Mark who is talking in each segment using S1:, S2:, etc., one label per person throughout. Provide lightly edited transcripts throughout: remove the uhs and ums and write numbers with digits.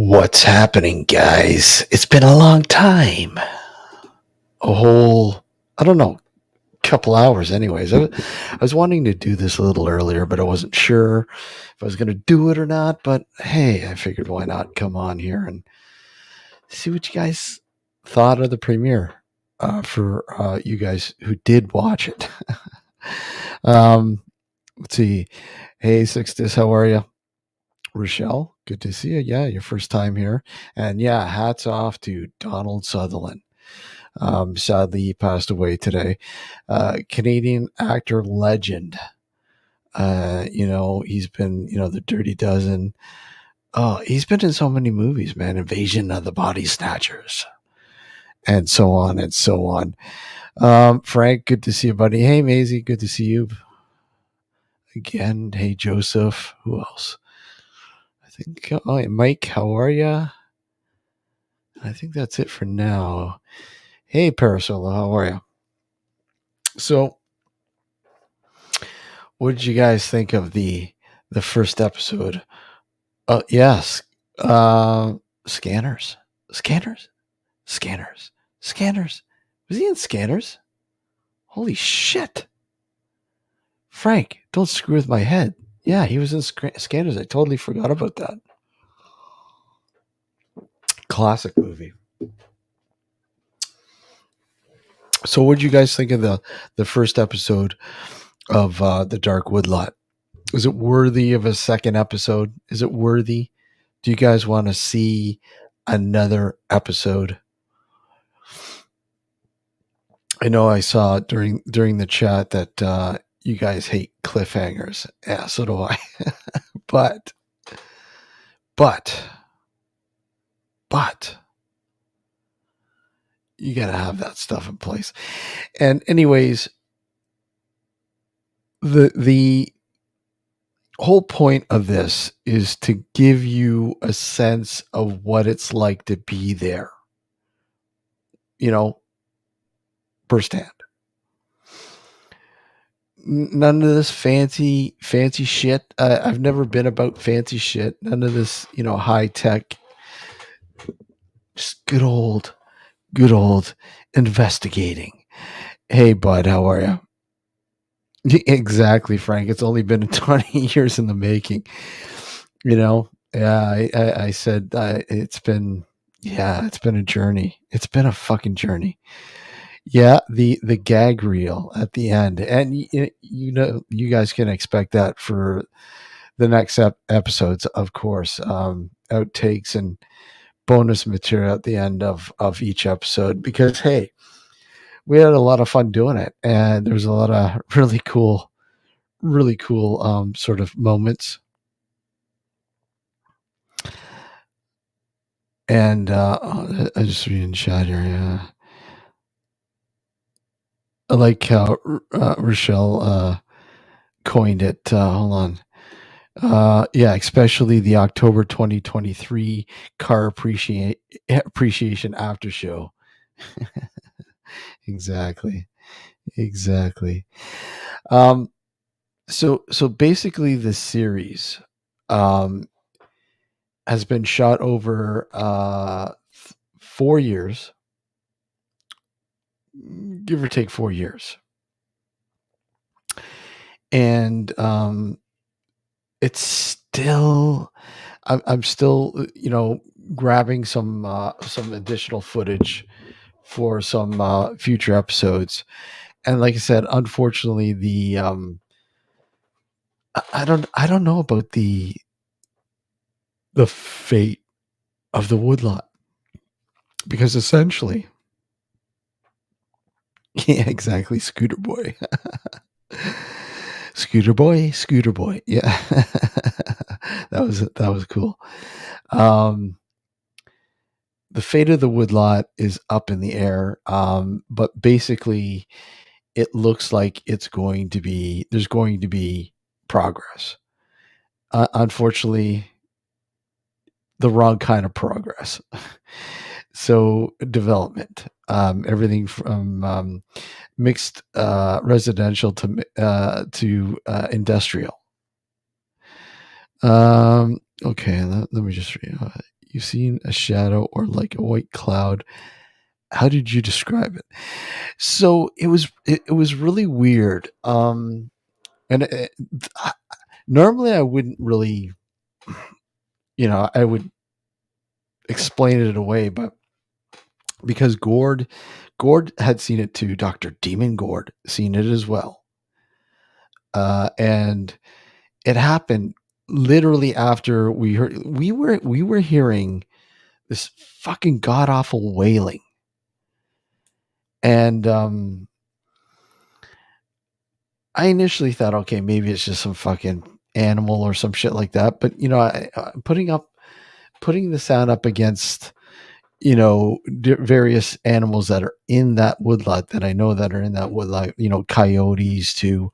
S1: What's happening, guys? It's been a long time. A whole, I don't know, couple hours, anyways. I was wanting to do this a little earlier, but I wasn't sure if I was going to do it or not. But hey, I figured why not come on here and see what you guys thought of the premiere for you guys who did watch it. Let's see. Hey, Sixtus, how are you? Rochelle, good to see you. Yeah, your first time here. And yeah, hats off to Donald Sutherland. Sadly, he passed away today. Canadian actor legend. He's been, the Dirty Dozen. Oh, he's been in so many movies, man. Invasion of the Body Snatchers, and so on and so on. Frank, good to see you, buddy. Hey, Maisie, good to see you again. Hey, Joseph. Who else? I think. Oh, Mike, how are you? I think that's it for now. Hey, Parasola, how are you? So, what did you guys think of the first episode? Yes, scanners, scanners, scanners, scanners. Was he in Scanners? Holy shit, Frank! Don't screw with my head. Yeah, he was in Scanners. I totally forgot about that. Classic movie. So, what did you guys think of the first episode of the Dark Woodlot? Is it worthy of a second episode? Is it worthy? Do you guys want to see another episode? I know I saw during the chat that you guys hate cliffhangers. Yeah, so do I. but but but you got to have that stuff in place. And anyways, the whole point of this is to give you a sense of what it's like to be there. Firsthand. None of this fancy shit. I've never been about fancy shit. None of this, high tech. Just good old investigating. Hey, bud, how are you? Exactly, Frank. It's only been 20 years in the making. Yeah, I said it's been a journey. It's been a fucking journey. Yeah, the gag reel at the end, and you guys can expect that for the next episodes, of course. Outtakes and bonus material at the end of each episode, because hey, we had a lot of fun doing it, and there's a lot of really cool sort of moments. And I just read in chat here. Yeah, I like how Rochelle coined it. Hold on. Yeah, especially the October 2023 car appreciation after show. Exactly. So basically the series has been shot over 4 years, give or take 4 years. And it's still, I'm still, grabbing some additional footage for some future episodes. And like I said, unfortunately, the I don't know about the fate of the Woodlot, because essentially, yeah, exactly, Scooter Boy. Scooter Boy. Yeah. that was cool. The fate of the Woodlot is up in the air. But basically it looks like there's going to be progress. Unfortunately, the wrong kind of progress. So development, everything from mixed residential to industrial. Okay, let me just read. You've seen a shadow or like a white cloud. How did you describe it? So it was really weird. And I- normally I wouldn't really, I would explain it away, but because Gord had seen it too. Dr. Demon Gord seen it as well. And it happened literally after we were hearing this fucking god awful wailing. And I initially thought, okay, maybe it's just some fucking animal or some shit like that. But putting the sound up against various animals that are in that woodlot that I know that are in that woodlot, coyotes to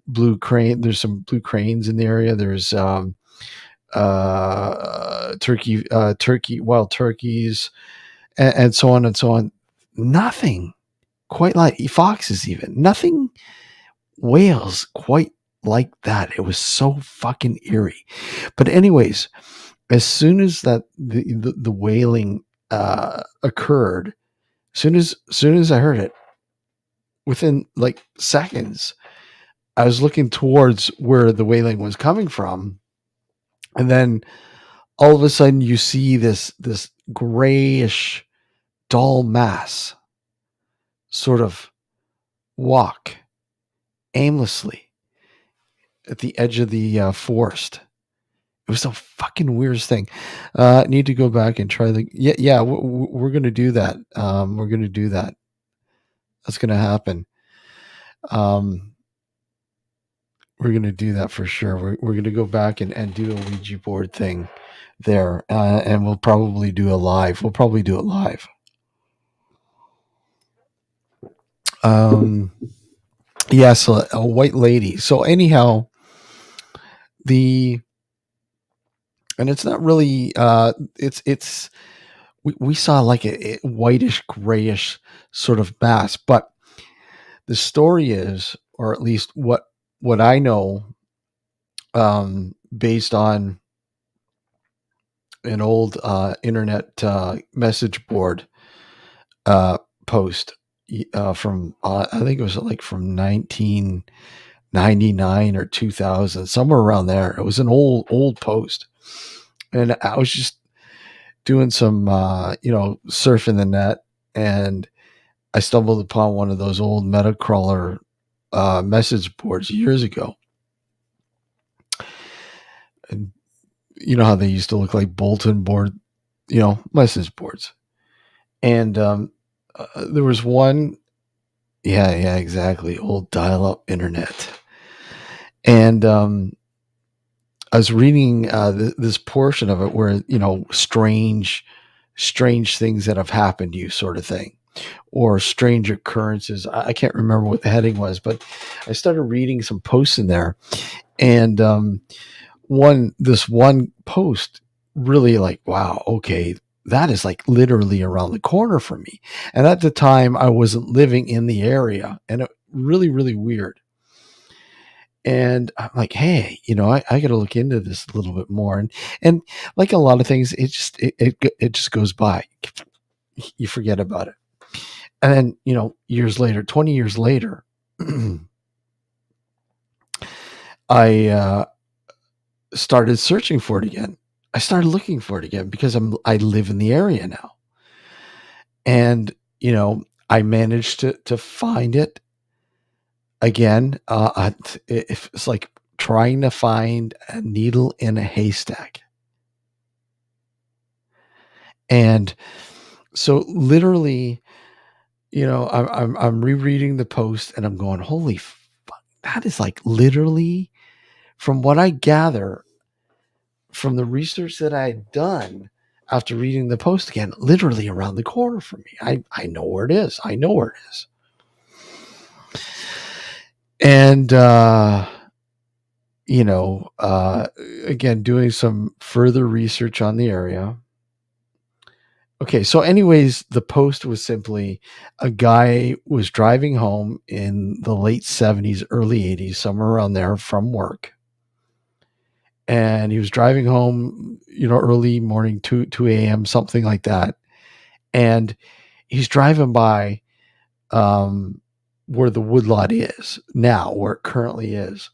S1: blue crane. There's some blue cranes in the area. There's wild turkeys, and so on and so on. Nothing quite like foxes, even nothing wails quite like that. It was so fucking eerie. But anyways, as soon as the wailing occurred, soon as I heard it, within like seconds, I was looking towards where the wailing was coming from, and then all of a sudden you see this grayish dull mass sort of walk aimlessly at the edge of the forest. It was the fucking weirdest thing. Need to go back and try the yeah. We're gonna do that. We're gonna do that. That's gonna happen. Um, we're gonna do that for sure. We're gonna go back and do a Ouija board thing there, and we'll probably do a live. We'll probably do it live. Um, yeah. So a white lady. So anyhow, the and it's not really. It's we saw like a whitish grayish sort of mass, but the story is, or at least what I know, based on an old internet message board post from I think it was like from 1999 or 2000, somewhere around there. It was an old post, and I was just doing some surfing the net, and I stumbled upon one of those old Metacrawler message boards years ago. And you know how they used to look like bulletin board, message boards. And there was one, yeah, exactly, old dial-up internet. And I was reading this portion of it where strange things that have happened to you, sort of thing, or strange occurrences. I can't remember what the heading was, but I started reading some posts in there, and this one post really, like, wow, okay, that is like literally around the corner from me. And at the time I wasn't living in the area, and it really, really weird. And I'm like, hey, I got to look into this a little bit more. And like a lot of things, it just goes by. You forget about it. And then, years later, 20 years later, I started searching for it again. I started looking for it again because I live in the area now. And, I managed to find it again. It's like trying to find a needle in a haystack. And so literally, I'm rereading the post, and I'm going, holy fuck, that is like literally, from what I gather from the research that I had done after reading the post again, literally around the corner from me. I know where it is. I know where it is. And, again, doing some further research on the area. Okay, so anyways, the post was simply a guy was driving home in the late 70s, early 80s, somewhere around there from work. and he was driving home, early morning, 2 a.m., something like that. And he's driving by where the woodlot is now, where it currently is.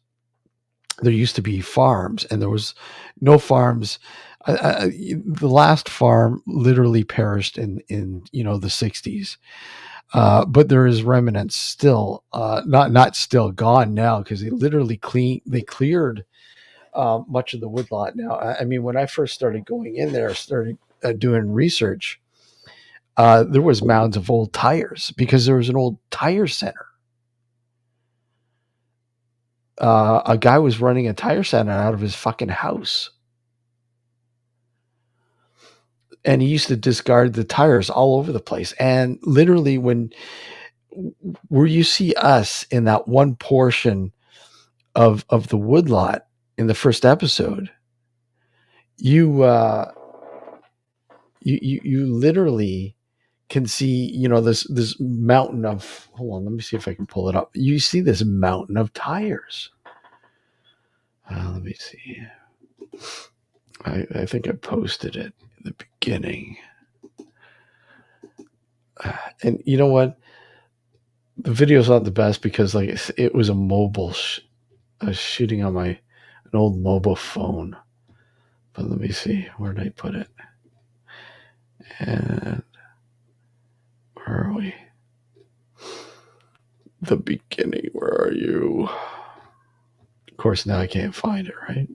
S1: There used to be farms, and there was no farms. The last farm literally perished in the 60s. But there is remnants still, not still gone now, because they cleared much of the woodlot now. I mean, when I first started going in there, started doing research, there was mounds of old tires because there was an old tire center. A guy was running a tire center out of his fucking house, and he used to discard the tires all over the place. And literally, where you see us in that one portion of the woodlot in the first episode, you you literally can see, this mountain of, hold on, let me see if I can pull it up. You see this mountain of tires. Let me see. I think I posted it in the beginning. And you know what? The video's not the best because it was a mobile shooting on an old mobile phone. But let me see, where did I put it? And where are we? The beginning. Where are you? Of course, now I can't find it, right?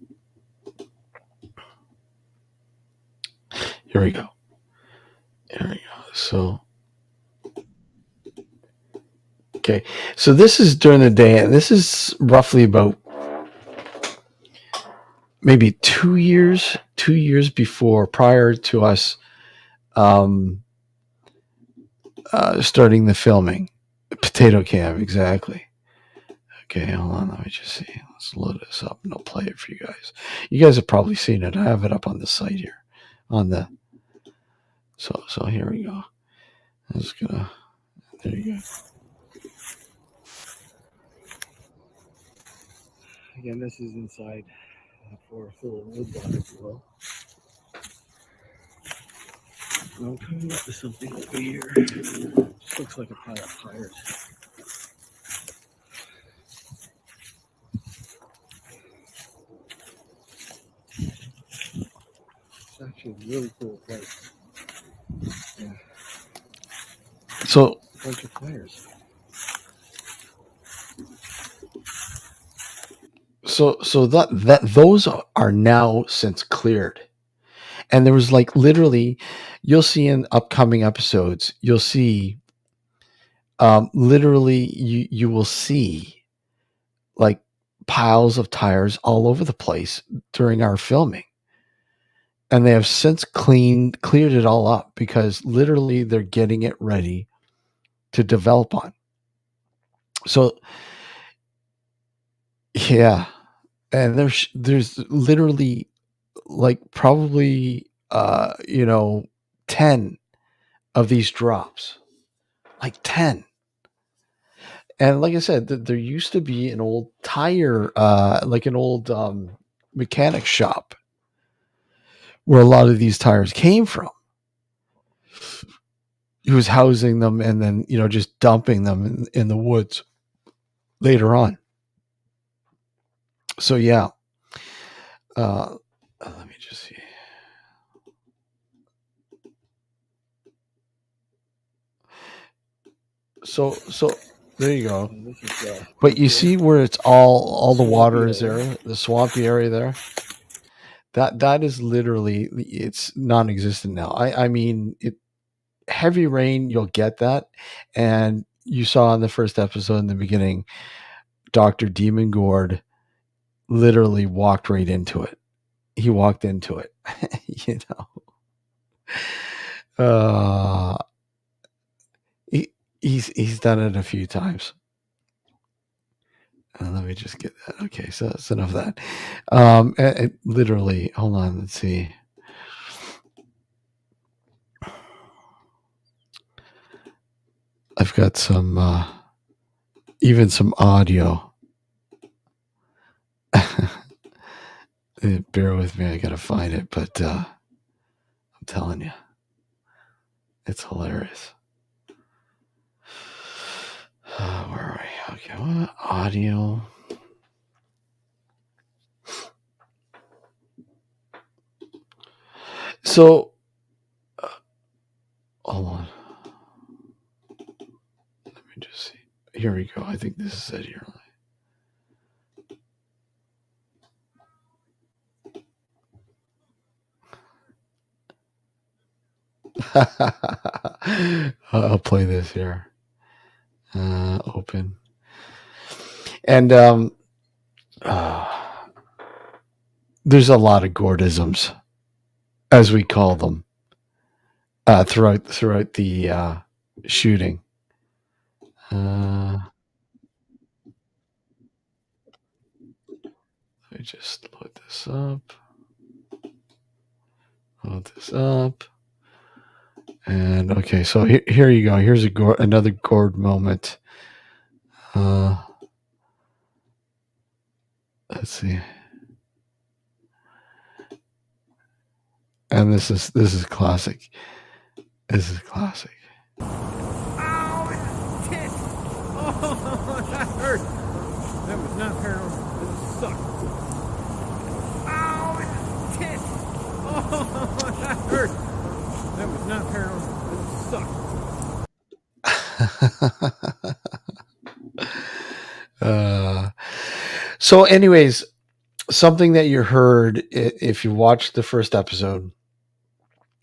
S1: Here we go. There we go. So, okay. So this is during the day, and this is roughly about maybe 2 years prior to us starting the filming. Potato Camp, exactly. Okay, hold on. Let me just see. Let's load this up and I'll play it for you guys. You guys have probably seen it. I have it up on the site here. So here we go. I'm just gonna. There you go. Again, this is inside for a full woodlot, if you will. I'm coming up to something over here. This looks like a pile of tires. It's actually a really cool place. Yeah. So, a bunch of tires. So that those are now since cleared. And there was literally, you'll see in upcoming episodes, you'll see literally you will see like piles of tires all over the place during our filming. And they have since cleared it all up because literally they're getting it ready to develop on. So yeah, and there's literally probably 10 of these drops, 10. And like I said, there used to be an old tire, an old mechanic shop where a lot of these tires came from. He was housing them and then, just dumping them in the woods later on. So, yeah. Let me just see. So there you go. But you see where it's all the water is there, the swampy area there. That is literally, it's non-existent now. I mean, heavy rain, you'll get that, and you saw in the first episode in the beginning, Dr. Demon Gord literally walked right into it. He walked into it, he's done it a few times. Let me just get that. Okay, so that's enough of that. Literally, hold on, let's see. I've got some, even some audio. Bear with me. I gotta find it, but I'm telling you, it's hilarious. Where are we? Okay, what? Audio. So, hold on. Let me just see. Here we go. I think this is it here. I'll play this here. Open. And there's a lot of Gordisms, as we call them, throughout the shooting. Let me just load this up. Load this up. And okay, so here you go. Here's another Gord moment. Let's see. And this is classic. This is classic.
S2: Ow! Shit! Oh, that hurt. That was not paranormal. This sucked. Ow! Shit! Oh, that hurt. That was not paranormal.
S1: This sucked. So, anyways, something that you heard if you watched the first episode,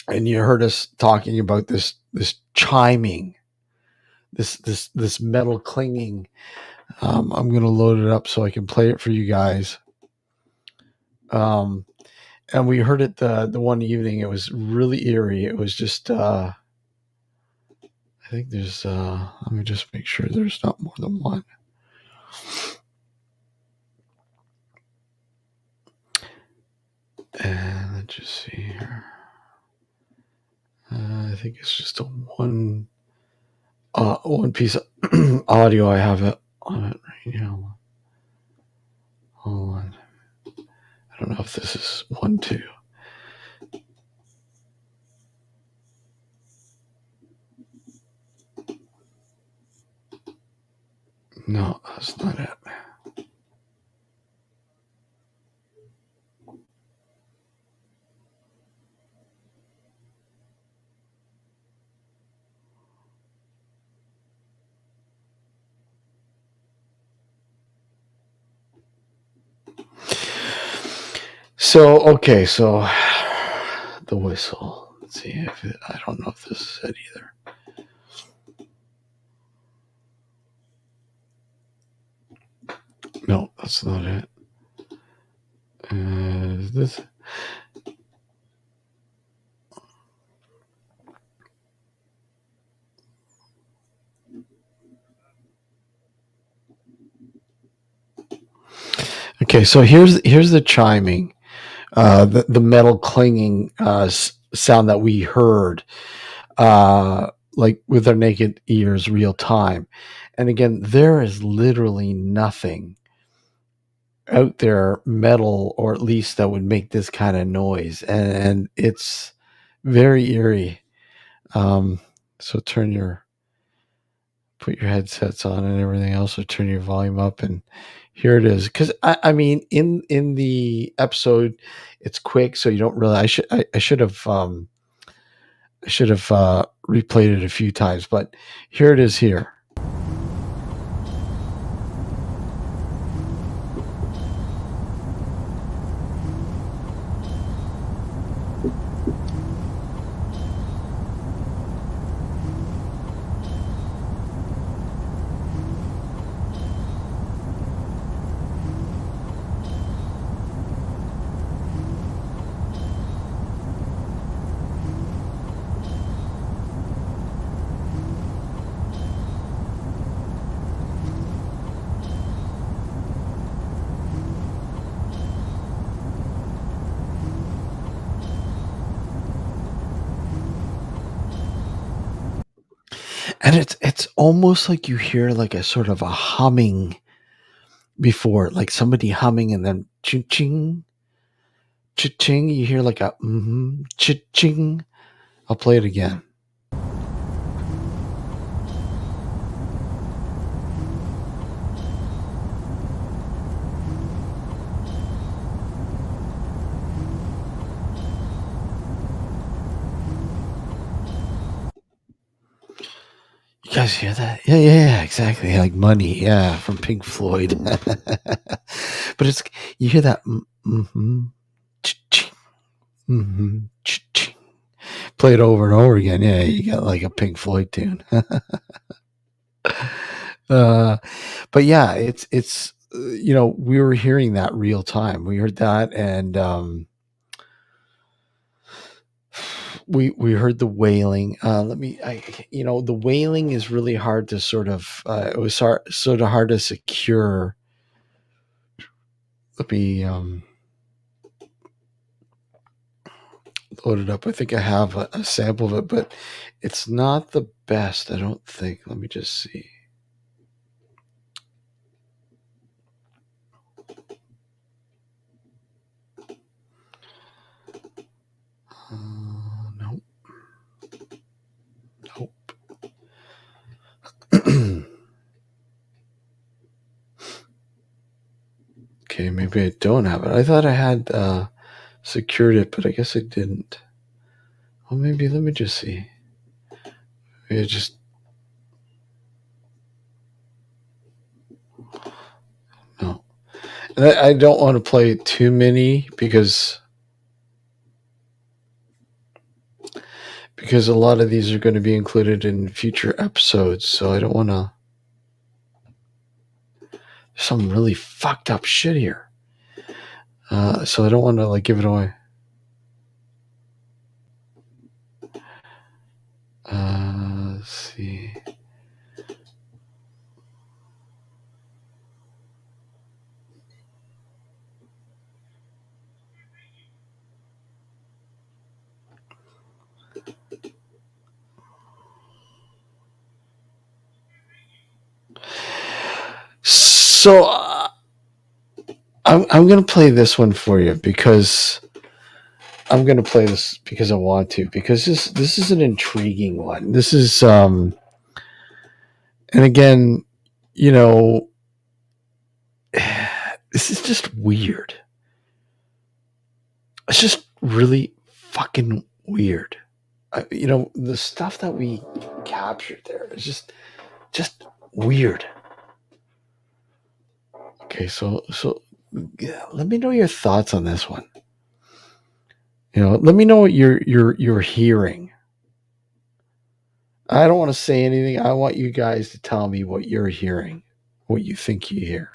S1: and you heard us talking about this chiming, this metal clinging. I'm going to load it up so I can play it for you guys. And we heard it the one evening. It was really eerie. It was just I think there's let me just make sure there's not more than one. And let's just see here. I think it's just a one piece of audio. I have it on it right now. Hold on. I don't know if this is 1, 2. No, that's not it. So, okay, so the whistle. Let's see if I don't know if this is it either. No, that's not it. Is this? Okay, so here's the chiming, the metal clanging sound that we heard, like with our naked ears, real time. And again, there is literally nothing out there metal, or at least that would make this kind of noise, and it's very eerie. So put your headsets on and everything else, or turn your volume up, and here it is. Because I mean, in the episode, it's quick, so you don't really. I should have replayed it a few times, but here it is here. And it's almost like you hear like a sort of a humming before, like somebody humming, and then ching ching, Cha-ching. You hear like a cha-ching. I'll play it again. You guys hear that? Yeah, exactly. Like Money, yeah, from Pink Floyd. But it's you hear that cha-ching, cha-ching. Play it over and over again. Yeah, you got like a Pink Floyd tune. uh, but yeah, it's we were hearing that real time. We heard that, and we heard the wailing. The wailing is really hard to sort of. It was sort of hard to secure. Let me load it up. I think I have a sample of it, but it's not the best. I don't think. Let me just see. Nope. Okay, maybe I don't have it. I thought I had secured it, but I guess I didn't. Well, maybe let me just see. Maybe just no. And I don't want to play too many because a lot of these are going to be included in future episodes. So I don't want to. There's some really fucked up shit here. So I don't want to like give it away. Let's see. So I'm going to play this one for you because I'm going to play this because I want to, because this is an intriguing one. This is and again, you know, this is just weird. It's just really fucking weird. The stuff that we captured there is just weird. Okay, so yeah, let me know your thoughts on this one. Let me know what you're hearing. I don't want to say anything. I want you guys to tell me what you're hearing, what you think you hear.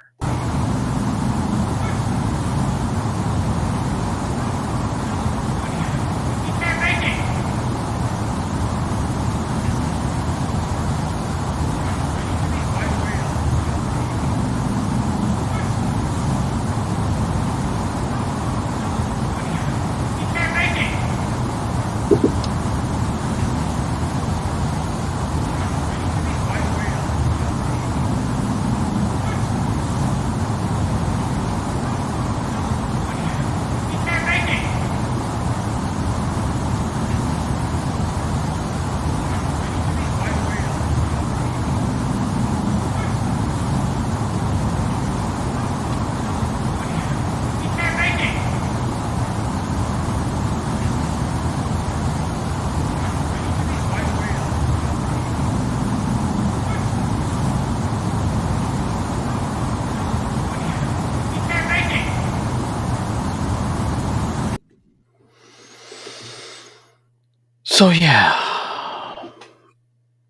S1: So yeah,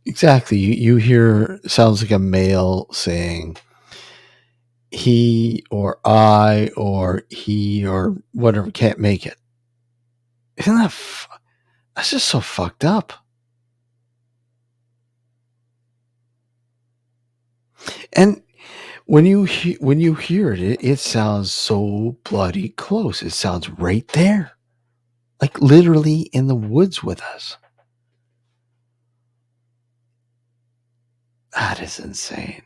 S1: exactly. You hear sounds like a male saying he or I or he or whatever can't make it. Isn't that that's just so fucked up? And when you hear it, it sounds so bloody close. It sounds right there, like literally in the woods with us. That is insane.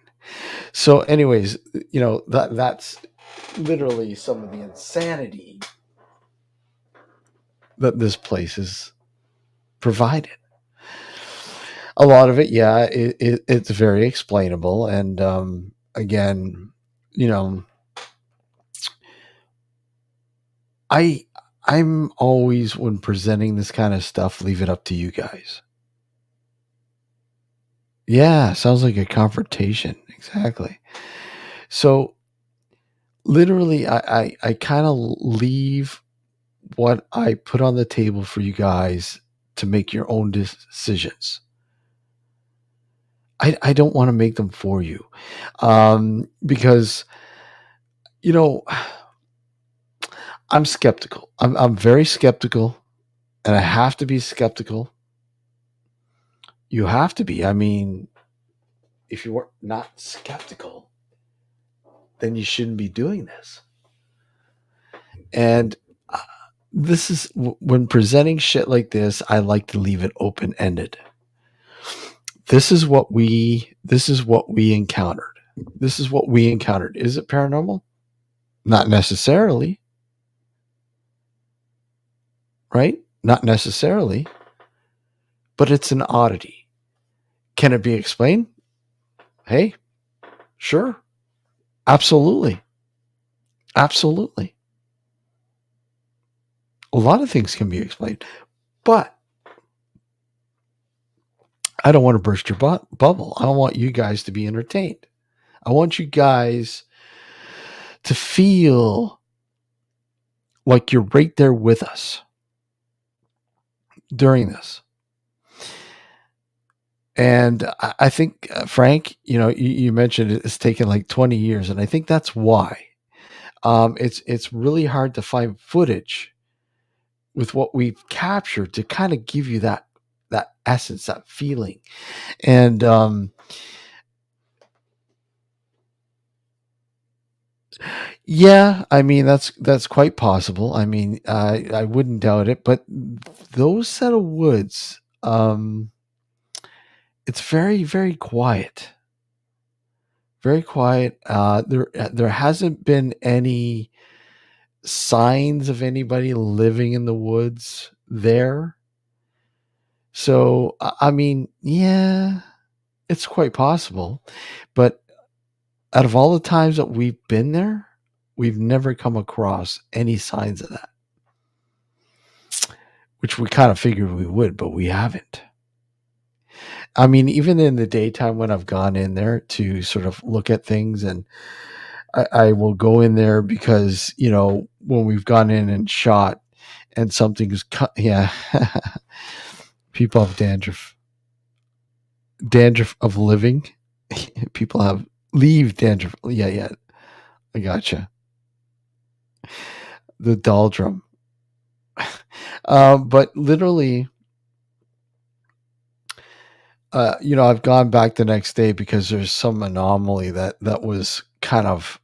S1: So, anyways, that's literally some of the insanity that this place is provided. A lot of it, yeah, it's very explainable. And again, you know, I I'm always, when presenting this kind of stuff, leave it up to you guys. Yeah, sounds like a confrontation. Exactly. So literally, I kind of leave what I put on the table for you guys to make your own decisions. I don't want to make them for you, because you know I'm skeptical. I'm very skeptical, and I have to be skeptical. You have to be. I mean, if you were not skeptical, then you shouldn't be doing this. And this is when presenting shit like this, I like to leave it open ended. This is what we encountered. This is what we encountered. Is it paranormal? Not necessarily, right? Not necessarily, but it's an oddity. Can it be explained? Hey, sure. Absolutely. Absolutely. A lot of things can be explained, but I don't want to burst your bubble. I want you guys to be entertained. I want you guys to feel like you're right there with us during this. And I think, Frank, you mentioned it's taken like 20 years, and I think that's why. It's really hard to find footage with what we've captured to kind of give you that essence, that feeling. And yeah, I mean that's quite possible. I mean, I wouldn't doubt it, but those set of woods, it's very very quiet, very quiet. There hasn't been any signs of anybody living in the woods there. So I mean, yeah, it's quite possible. But out of all the times that we've been there, we've never come across any signs of that, which we kind of figured we would, but we haven't. I mean, even in the daytime when I've gone in there to sort of look at things, and I will go in there because, when we've gone in and shot and something's cut, yeah, people have dandruff of living. People have leave dandruff. Yeah, yeah, I gotcha. The doldrum. But literally, I've gone back the next day because there's some anomaly that was kind of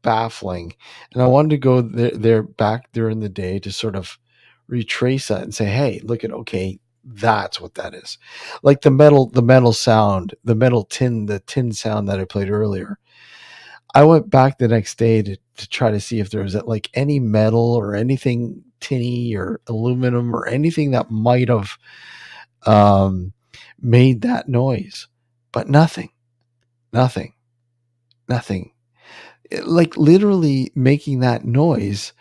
S1: baffling, and I wanted to go there back during the day to sort of retrace that and say, hey, look at, okay, that's what that is. Like the metal sound, the tin sound that I played earlier. I went back the next day to try to see if there was like any metal or anything tinny or aluminum or anything that might have um, made that noise, but nothing, nothing, nothing. Like literally making that noise,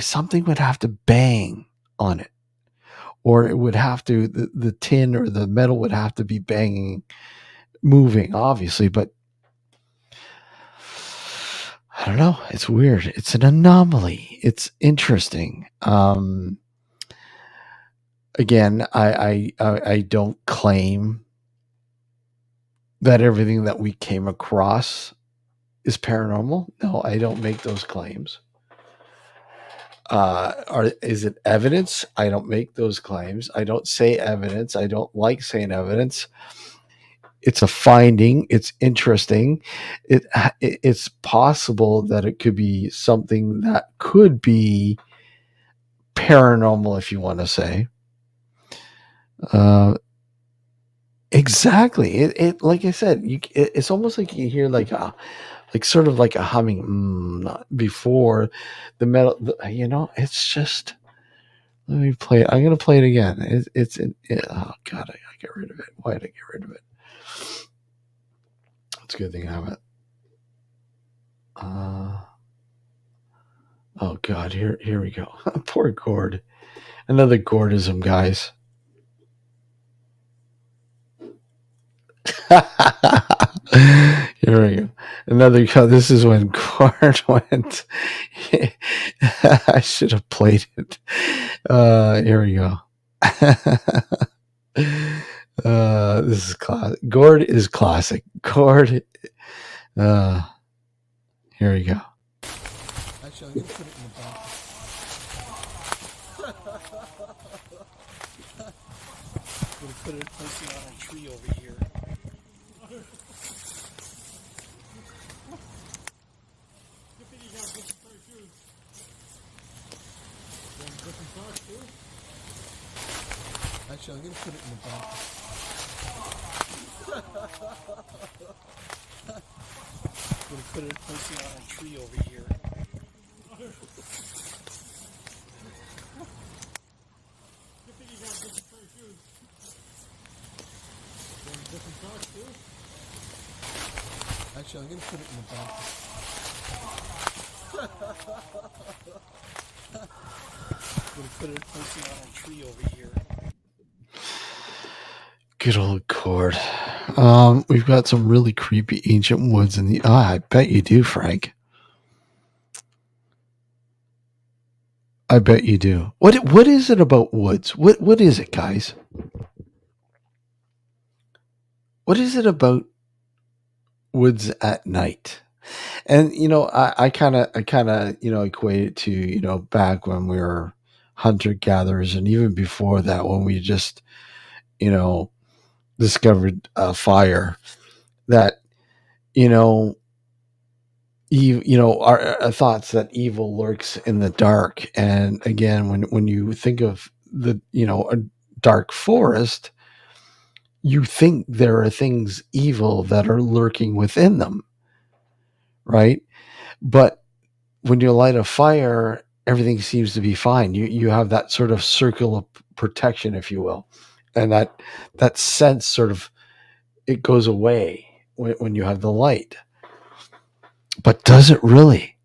S1: something would have to bang on it, or it would have to, the tin or the metal would have to be banging, moving, obviously, but I don't know. It's weird. It's an anomaly. It's interesting. Again, I don't claim that everything that we came across is paranormal. No, I don't make those claims. Is it evidence? I don't make those claims. I don't say evidence. I don't like saying evidence. It's a finding. It's interesting. It's possible that it could be something that could be paranormal, if you want to say. Uh, exactly. It like I said, it's almost like you hear like sort of like a humming before the metal. It's just Let me play it. I'm gonna play it again. Oh god, I get rid of it. Why did I get rid of it? It's a good thing I have it. Oh god, here we go. Poor Gord. Another Gordism, guys. Here we go. Another. This is when Gord went. I should have played it. Here we go. This is classic. Gord is classic. Gord. Here we go.
S2: Actually, I'm gonna put it in the back. I'm gonna put it placing on a tree over here. Actually, I'm gonna put it in the back. I'm gonna put it placing on a tree over here. Actually, I'm gonna put it in the back. I'm gonna put it placing on a tree over here.
S1: Good old Gord. We've got some really creepy ancient woods in the. I bet you do, Frank. I bet you do. What is it about woods? What is it, guys? What is it about woods at night? And I kind of equate it to back when we were hunter gatherers, and even before that, when we just you know discovered fire. That you know our thoughts that evil lurks in the dark. And again, when you think of the a dark forest, you think there are things evil that are lurking within them, right? But when you light a fire, everything seems to be fine. You have that sort of circle of protection, if you will, and that sense sort of it goes away when you have the light. But does it really?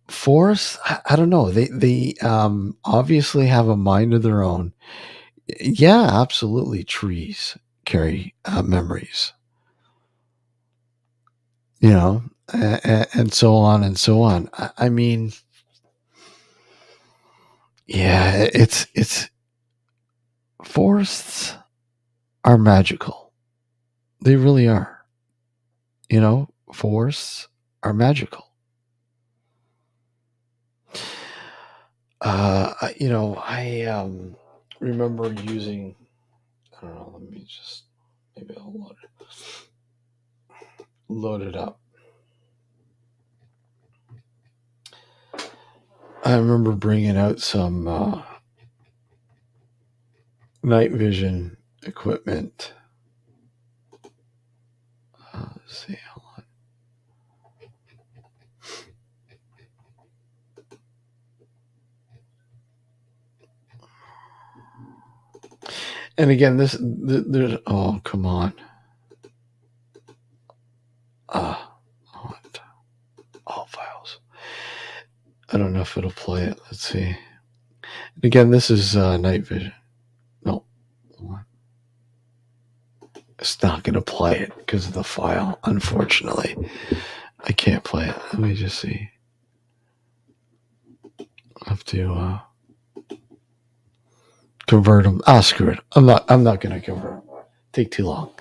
S1: Forests, I don't know. They obviously have a mind of their own. Yeah, absolutely. Trees carry memories, and so on and so on. I mean, yeah, it's forests are magical. They really are. Forests are magical. I remember using. I don't know. Let me just maybe I'll load it up. I remember bringing out some night vision equipment. Let's see, hold on. And again, there's. Oh, come on. What? All files. I don't know if it'll play it. Let's see. And again, this is night vision. No, it's not going to play it because of the file. Unfortunately, I can't play it. Let me just see. I have to convert them. Ah, screw it. I'm not going to convert them. Take too long.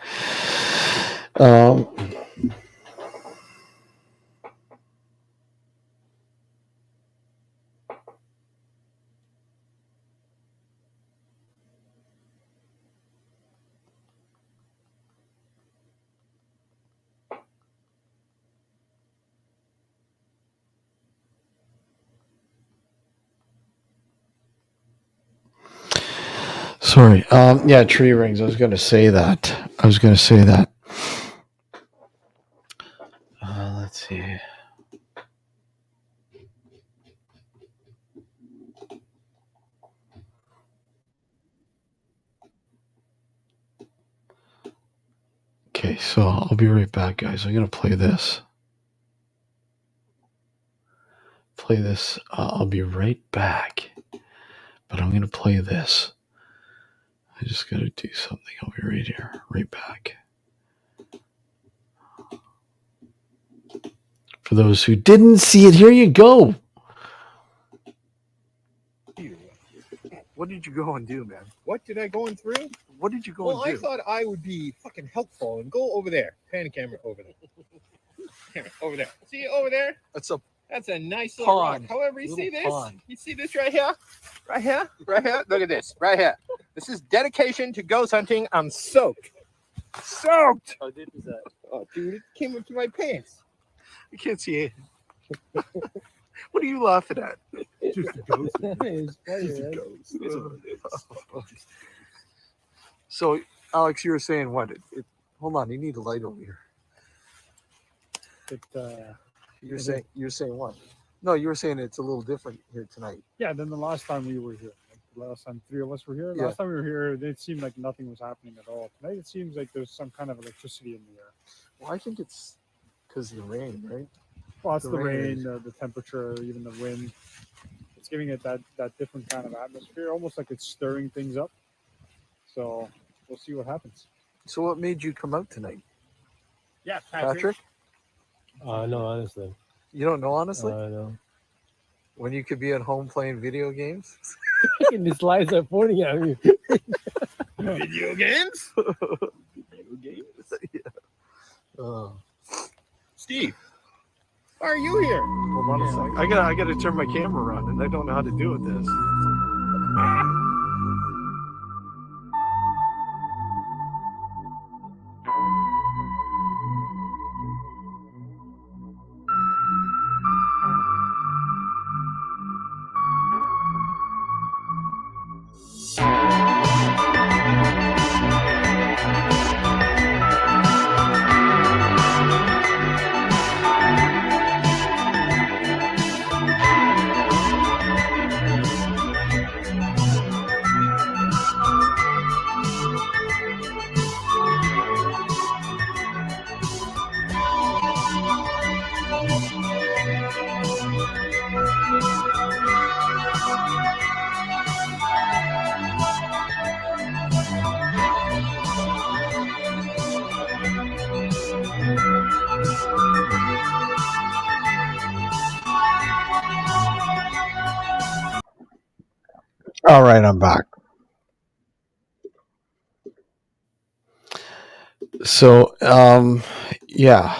S1: Sorry. Yeah, tree rings. I was going to say that. Let's see. Okay, so I'll be right back, guys. I'm gonna play this. I'll be right back, but I'm gonna play this. I just gotta do something. I'll be right here, right back. For those who didn't see it, here you go.
S2: What did you go and do, man?
S3: What did I go in through?
S2: What did you go
S3: Well,
S2: and
S3: I
S2: do?
S3: thought I would be fucking helpful and go over there. Pan the camera over there. Camera over there. See it over there?
S2: That's a
S3: That's a nice little rock.
S2: Pond.
S3: However, you see
S2: Little
S3: this?
S2: pond.
S3: You see this right here? Right here? Right here? Look at this. Right here. This is dedication to ghost hunting. I'm soaked. Soaked!
S2: How deep is that?
S3: Oh, dude, it came up to my pants.
S2: You can't see it. What are you laughing at?
S3: Just a ghost.
S2: It's a ghost. So, Alex, you were saying what? Hold on, you need a light over here. You're saying what? No, you were saying it's a little different here tonight.
S4: Yeah, then the last time we were here, like the last time 3 of us were here,
S2: Yeah.
S4: last time we were here, it seemed like nothing was happening at all. Tonight, it seems like there's some kind of electricity in the air.
S2: Well, I think it's because of the rain, right?
S4: Well, it's
S2: The
S4: the
S2: rain
S4: rain, the temperature, even the wind. It's giving it that different kind of atmosphere, almost like it's stirring things up. So we'll see what happens.
S2: So, what made you come out tonight,
S4: Yeah,
S2: Patrick?
S5: No, honestly.
S2: You don't know, honestly?
S5: No.
S2: When you could be at home playing video games?
S5: And these lights are pointing at me.
S3: Video games?
S2: Video games? Yeah.
S3: Steve, why are you here?
S2: Hold on a second. I gotta turn my camera on, and I don't know how to do it this.
S1: All right, I'm back. So, yeah.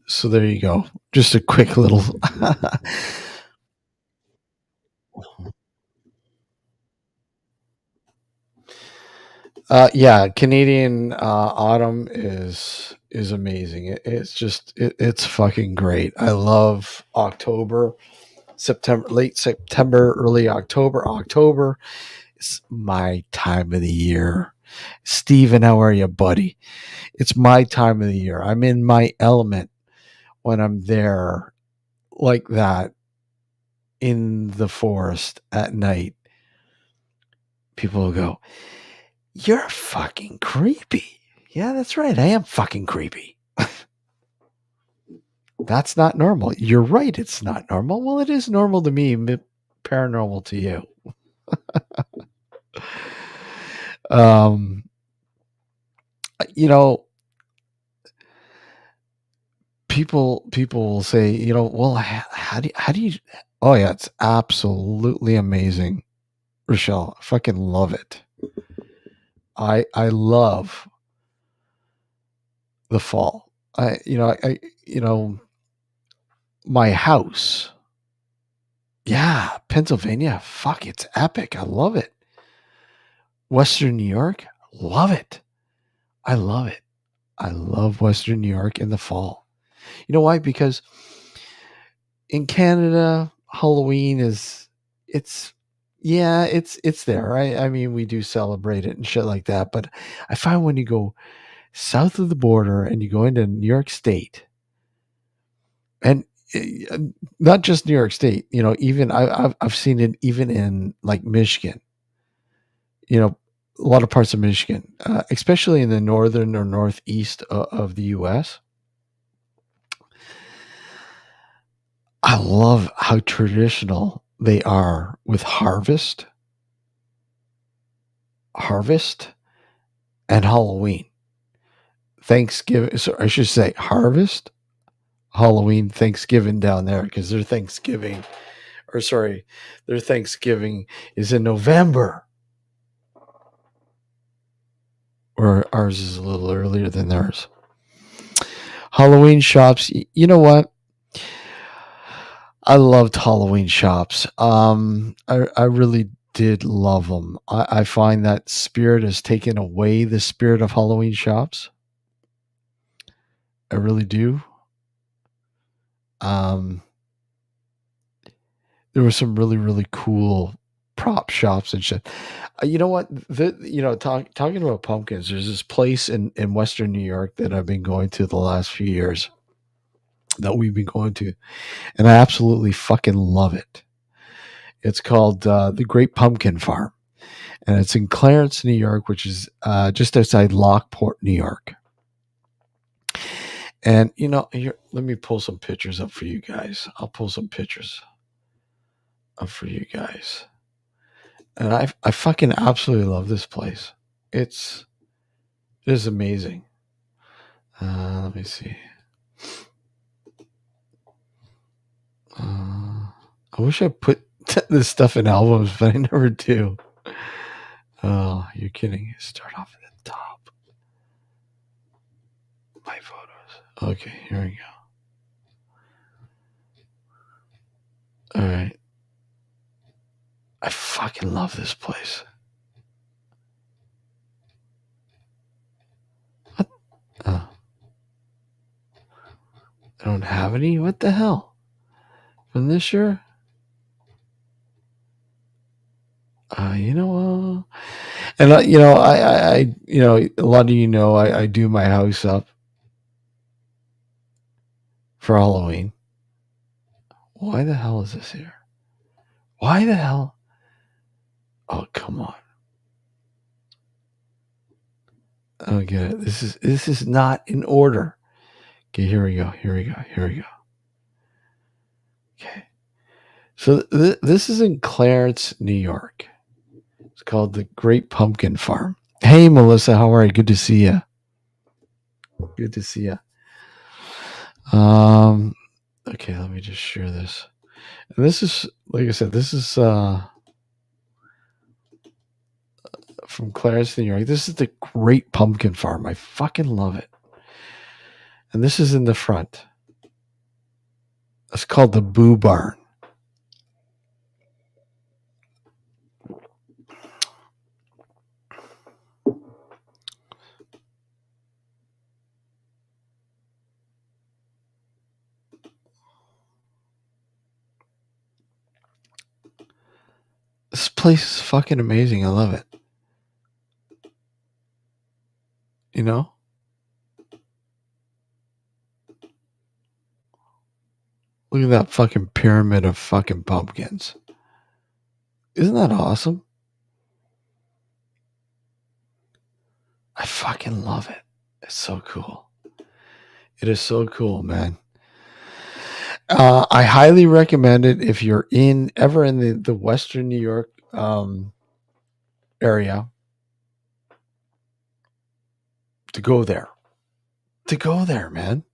S1: So there you go. Just a quick little. Yeah, Canadian autumn is amazing. It's fucking great. I love October, September, late September, early October. October is my time of the year. Steven, how are you, buddy? It's my time of the year. I'm in my element when I'm there like that in the forest at night. People will go, "You're fucking creepy." Yeah, that's right. I am fucking creepy. That's not normal. You're right. It's not normal. Well, it is normal to me, paranormal to you. um, you know, people will say, well, how do you? Oh yeah, it's absolutely amazing, Rochelle. I fucking love it. I love the fall. I my house. Yeah, Pennsylvania. Fuck, it's epic. I love it. Western New York, love it. I love it. I love Western New York in the fall. You know why? Because in Canada, Halloween it's there, right? I mean, we do celebrate it and shit like that, but I find when you go south of the border and you go into New York State, and not just New York State, even I've seen it even in like Michigan, lot of parts of Michigan, especially in the northern or northeast of the U.S. I love how traditional they are with harvest, and Halloween. Thanksgiving, so I should say harvest, Halloween, Thanksgiving down there, because their Thanksgiving, or sorry, their Thanksgiving is in November, or ours is a little earlier than theirs. Halloween shops, you know what? I loved Halloween shops. I really did love them. I find that spirit has taken away the spirit of Halloween shops. I really do. Um, there were some really, really cool prop shops and shit. You know what? Talking about pumpkins, there's this place in Western New York that I've been going to the last few years, that we've been going to, and I absolutely fucking love it. It's called the Great Pumpkin Farm, and it's in Clarence, New York, which is just outside Lockport, New York. And here, let me pull some pictures up for you guys. I'll pull some pictures up for you guys. And I fucking absolutely love this place. It is amazing. Let me see. I wish I put this stuff in albums, but I never do. Oh, you're kidding. Start off at the top. My photos. Okay, here we go. All right. I fucking love this place. What? Oh. I don't have any? What the hell? From this year? You know, and a lot of I do my house up for Halloween. Why the hell is this here? Why the hell? Oh, come on. I don't get it. This is not in order. Okay, here we go. Okay. So this is in Clarence, New York. It's called the Great Pumpkin Farm. Hey, Melissa, how are you? Good to see you. Good to see you. Okay, let me just share this. And this is, like I said, this is from Clarence, New York. This is the Great Pumpkin Farm. I fucking love it. And this is in the front. It's called the Boo Barn. This place is fucking amazing. I love it. You know? Look at that fucking pyramid of fucking pumpkins. Isn't that awesome? I fucking love it. It's so cool. It is so cool, man. I highly recommend it if you're ever in the Western New York area, to go there. To go there, man.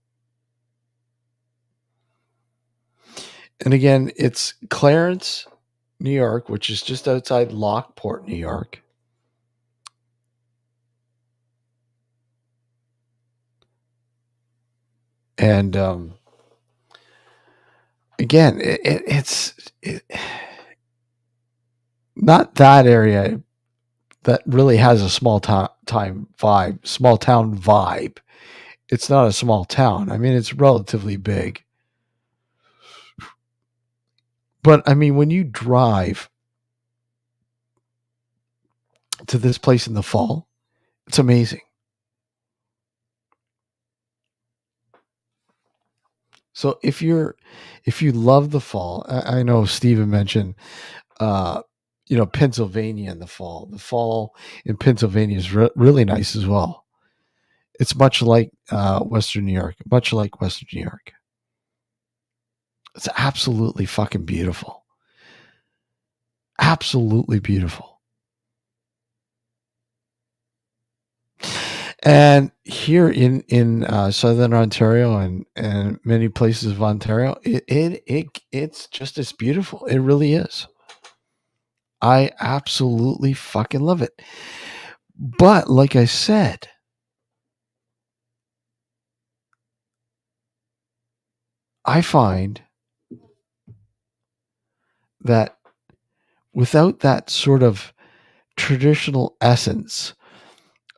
S1: And again, it's Clarence, New York, which is just outside Lockport, New York. And again, it's not that area that really has a small town vibe. It's not a small town. I mean, it's relatively big. But I mean, when you drive to this place in the fall, it's amazing. So if you love the fall, I know Steven mentioned Pennsylvania in the fall. The fall in Pennsylvania is really nice as well. It's much like Western New York, much like Western New York. It's absolutely fucking beautiful. Absolutely beautiful. And here in southern Ontario and many places of Ontario, it's just as beautiful. It really is. I absolutely fucking love it. But like I said, I find that without that sort of traditional essence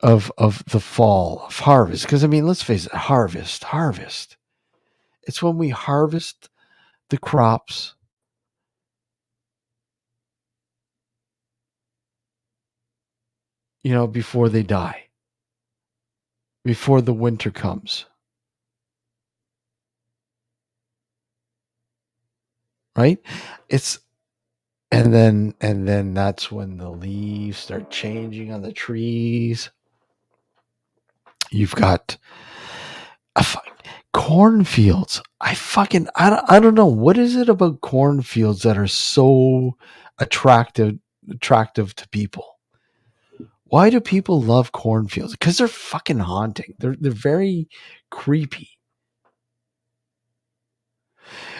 S1: of the fall, of harvest, because I mean, let's face it, harvest. It's when we harvest the crops, before they die, before the winter comes. Right? It's and then that's when the leaves start changing on the trees. You've got cornfields. I don't know what is it about cornfields that are so attractive to people. Why do people love cornfields? Because they're fucking haunting. They're very creepy.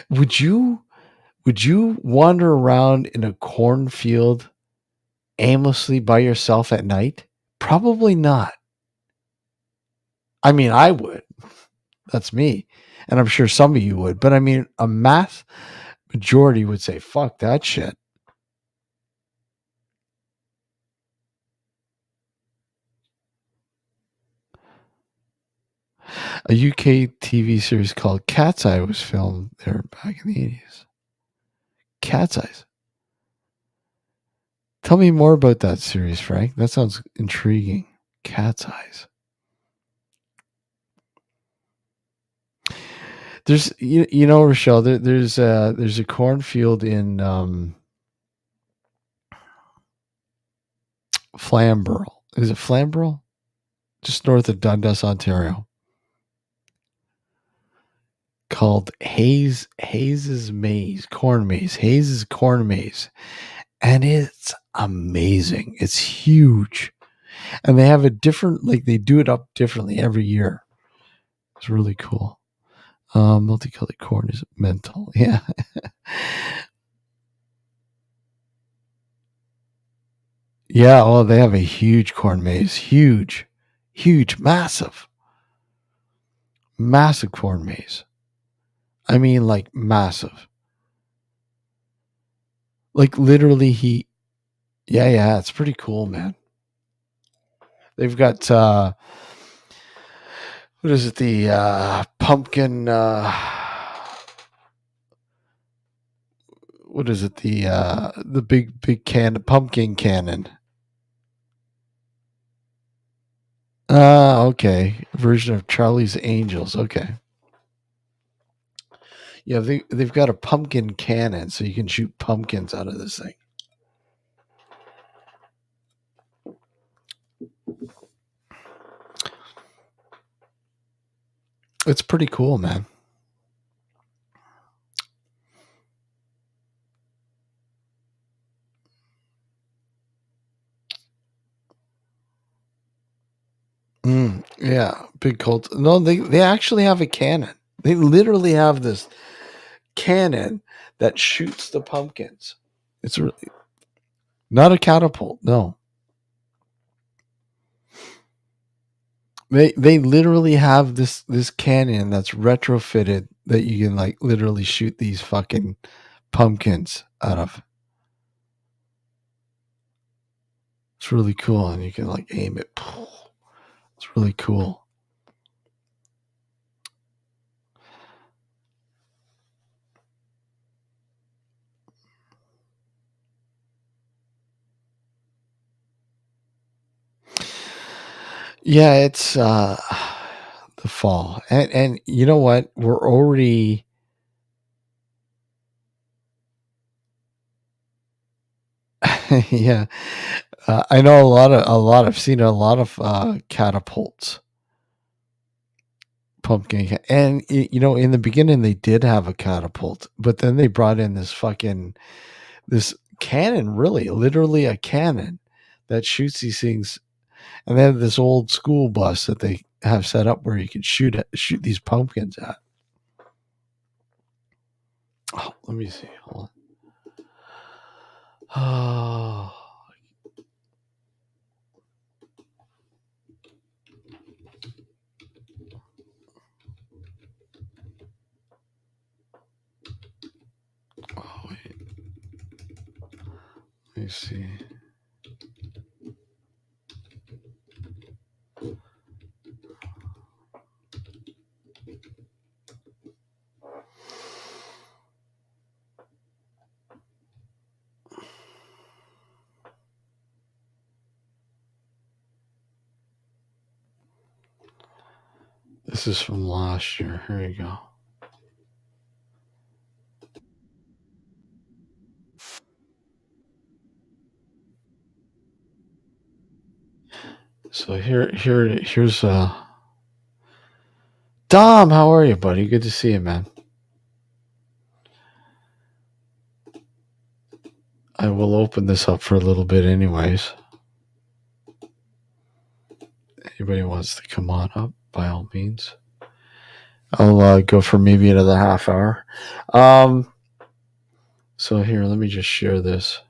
S1: Would you wander around in a cornfield aimlessly by yourself at night? Probably not. I mean, I would. That's me. And I'm sure some of you would. But I mean, a mass majority would say, fuck that shit. A UK TV series called Cat's Eye was filmed there back in the 80s. Cat's Eyes. Tell me more about that series, Frank. That sounds intriguing. Cat's Eyes. There's, Rochelle. There's a cornfield in Flamborough. Is it Flamborough? Just north of Dundas, Ontario. Called Hayes's Maze, Corn Maze. Hayes's Corn Maze, and it's amazing. It's huge, and they have a different, they do it up differently every year. It's really cool. Multicolored corn is mental. Yeah. Yeah. Oh, they have a huge corn maze. Huge, massive corn maze. I mean, like massive. Like literally, yeah, it's pretty cool, man. They've got what is it? The pumpkin. What is it? The big pumpkin cannon. Okay. Version of Charlie's Angels. Okay. Yeah, they've got a pumpkin cannon, so you can shoot pumpkins out of this thing. It's pretty cool, man. Yeah, big cult. No, they actually have a cannon. They literally have this cannon that shoots the pumpkins. It's really not a catapult. No, they literally have this cannon that's retrofitted that you can literally shoot these fucking pumpkins out of. It's really cool, and you can aim it. It's really cool. Yeah, it's the fall, and you know what? We're already Yeah, I know I've seen a lot of catapults, and in the beginning they did have a catapult, but then they brought in this cannon, really, literally a cannon that shoots these things, and they have this old school bus that they have set up where you can shoot these pumpkins at. Oh, let me see. Hold on. Oh, wait. Let me see. This is from last year. Here you go. So here's Dom. How are you, buddy? Good to see you, man. I will open this up for a little bit, anyways. Anybody wants to come on up, by all means. I'll go for maybe another half hour. So here, let me just share this.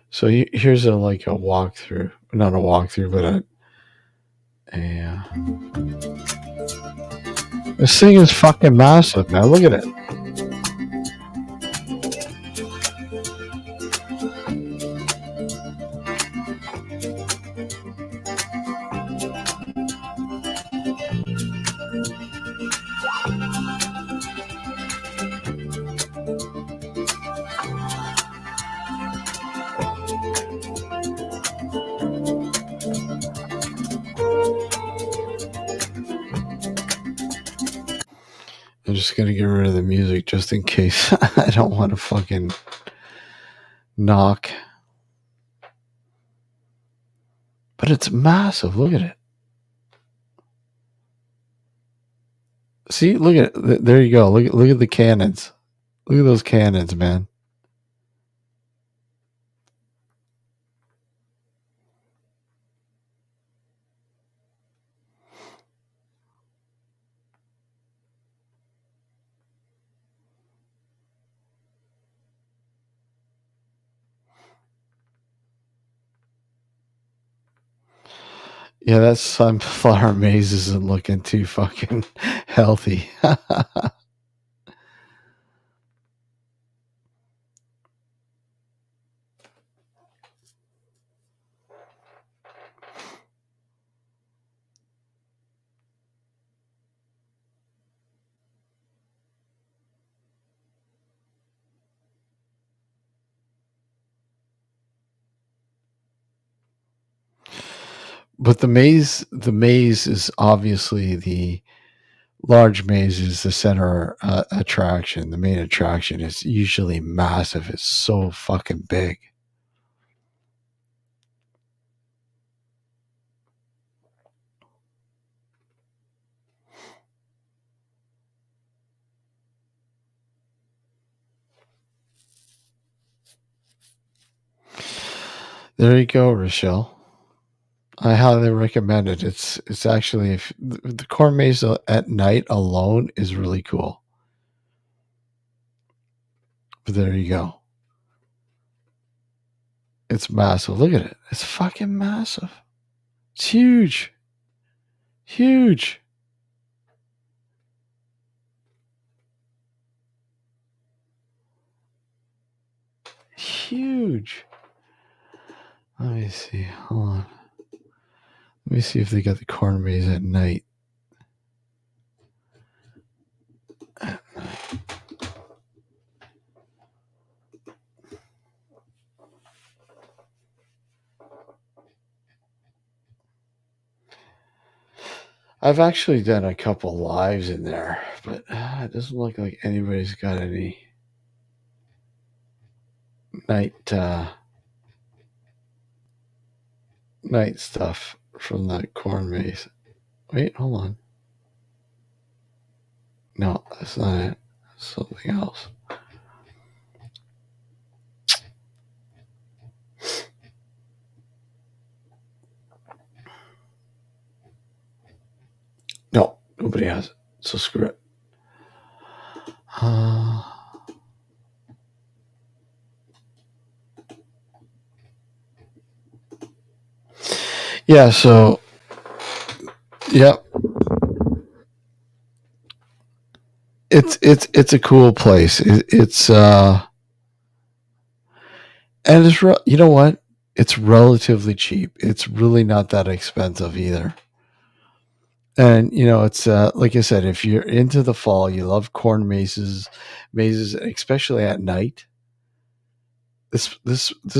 S1: So here's a walkthrough, not a walkthrough, but this thing is fucking massive, man. Look at it. I'm just gonna get rid of the music just in case. I don't want to fucking knock. But it's massive. Look at it. See, look at it. There you go. Look at the cannons. Look at those cannons, man. Yeah, that sunflower maze isn't looking too fucking healthy. But the maze is obviously the large maze is the center attraction. The main attraction is usually massive. It's so fucking big. There you go, Rochelle. I highly recommend it. It's actually, if the corn maze at night alone is really cool. But there you go. It's massive. Look at it. It's fucking massive. It's huge. Huge. Huge. Let me see. Hold on. Let me see if they got the corn maze at night. I've actually done a couple lives in there, but it doesn't look like anybody's got any night night stuff from that corn maze. Wait, hold on. No, that's not it. That's something else. No, nobody has it. So screw it. Yeah, so yep. It's a cool place. It's and it's you know what? It's relatively cheap. It's really not that expensive either. And it's like I said, if you're into the fall, you love corn mazes, especially at night. This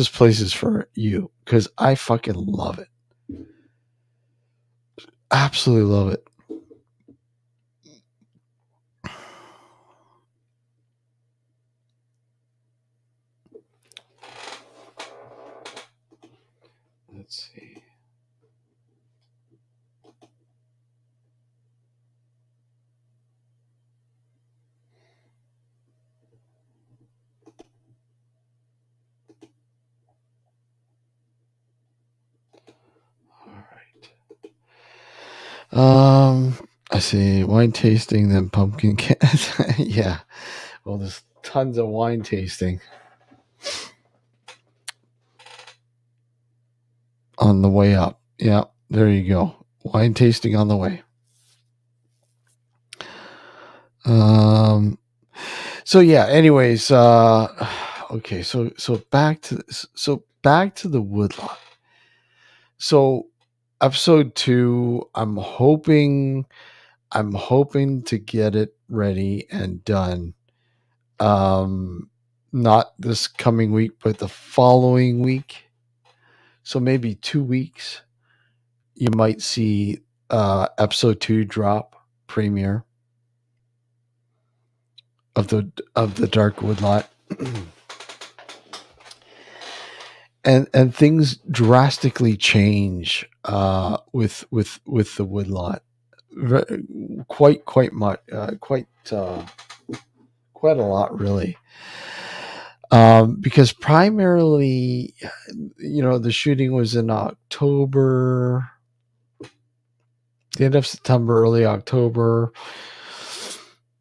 S1: place is for you because I fucking love it. Absolutely love it. Let's see. All right. I see wine tasting, then pumpkin cans. Yeah. Well, there's tons of wine tasting on the way up. Yeah, there you go. Wine tasting on the way. So yeah, anyways, okay, so back to the Woodlot. So episode 2, I'm hoping to get it ready and done. Not this coming week, but the following week. So maybe 2 weeks you might see episode 2 drop premiere of the Dark Woodlot. and things drastically change with the Woodlot. Quite much, quite a lot, really. Because primarily, the shooting was in October, the end of September, early October,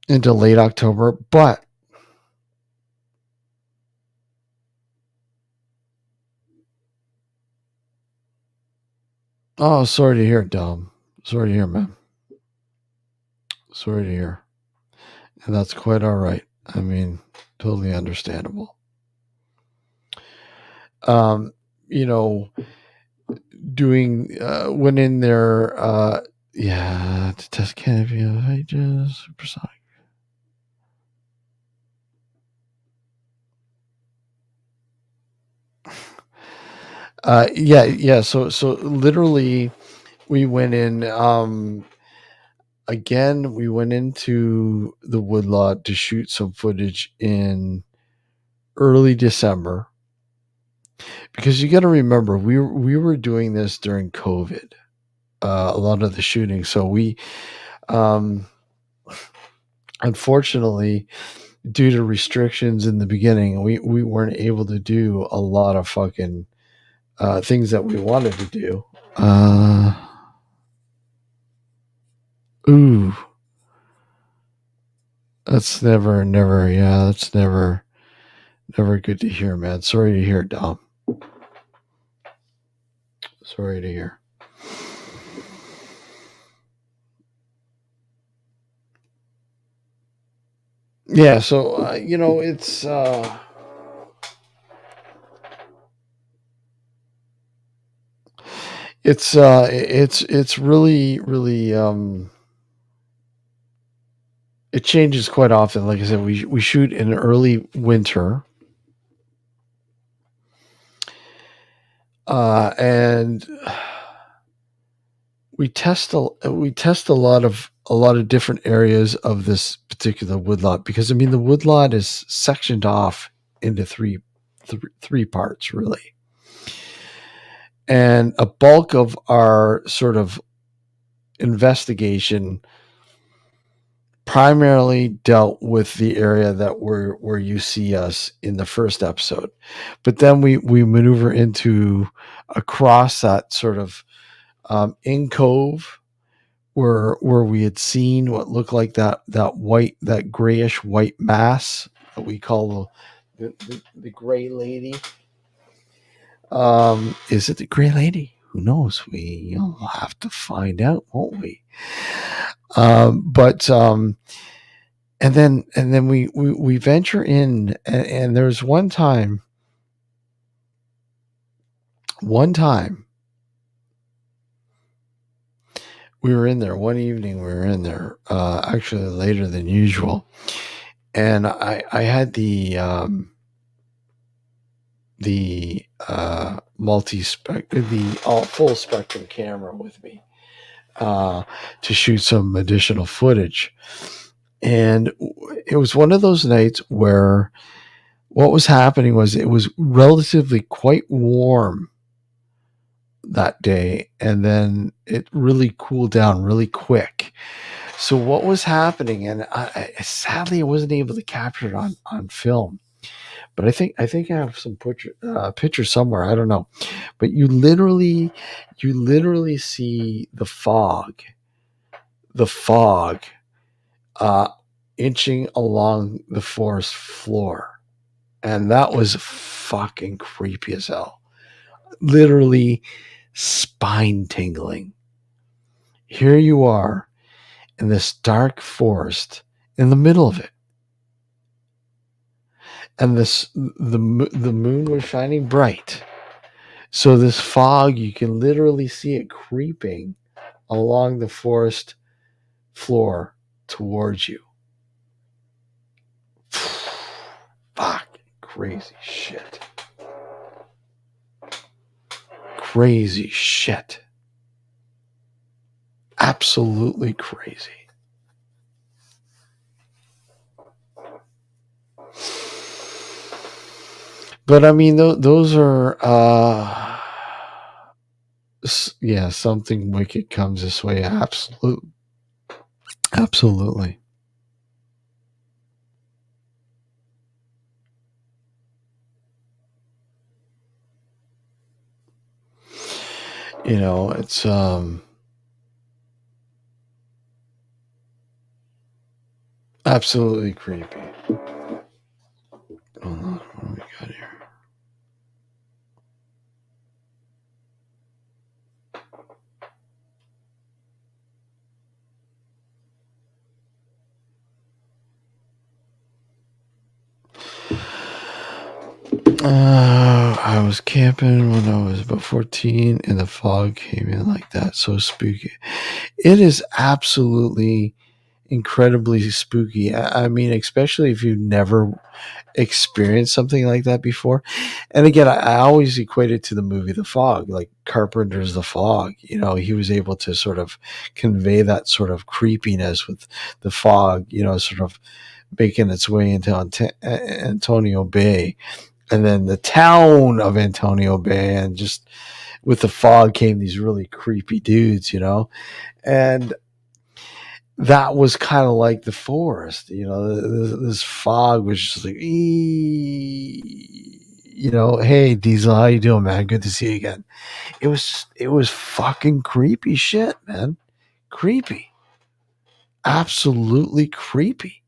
S1: into late October. But oh, sorry to hear, Dom. Sorry to hear, man. Sorry to hear. And that's quite all right. I mean, totally understandable. Doing went in there, to test canopy of ages, supersonic. Yeah. So literally, we went in. Again, we went into the Woodlot to shoot some footage in early December. Because you got to remember, we were doing this during COVID, a lot of the shooting. So we, unfortunately, due to restrictions in the beginning, we weren't able to do a lot of fucking things that we wanted to do. Ooh, that's never. Yeah, that's never good to hear, man. Sorry to hear, Dom. Sorry to hear. Yeah, so it's it's really it changes quite often. Like I said, we shoot in early winter, and we test a lot of different areas of this particular woodlot, because I mean the woodlot is sectioned off into three parts really, and a bulk of our sort of investigation primarily dealt with the area that where you see us in the first episode, but then we maneuver into across that sort of in cove where we had seen what looked like that grayish white mass that we call the gray lady. Is it the gray lady? Who knows? We'll have to find out, won't we? But and then we venture in, and there's one time we were in there one evening. We were in there actually later than usual, and I had the full spectrum camera with me to shoot some additional footage. And it was one of those nights where what was happening was it was relatively quite warm that day, and then it really cooled down really quick. So what was happening, and sadly I wasn't able to capture it on film, but I think I have some pictures somewhere. I don't know, but you literally see the fog uh, inching along the forest floor, and that was fucking creepy as hell. Literally spine tingling. Here you are in this dark forest in the middle of it, and the moon was shining bright. So this fog, you can literally see it creeping along the forest floor towards you. Fuck, crazy shit. Crazy shit. Absolutely crazy. But I mean, those are, yeah, something wicked comes this way. Absolutely. You know, it's absolutely creepy. Hold on, what do we got here? I was camping when I was about 14, and the fog came in like that. So spooky. It is absolutely incredibly spooky. I mean, especially if you've never experienced something like that before. And again, I always equate it to the movie The Fog, like Carpenter's The Fog. You know, he was able to sort of convey that sort of creepiness with the fog, you know, sort of making its way into Antonio Bay, and then the town of Antonio Bay, and just with the fog came these really creepy dudes, you know, and that was kind of like the forest, you know. This fog was just like, you know, hey Diesel, how you doing, man? Good to see you again. It was fucking creepy shit, man. Creepy, absolutely creepy.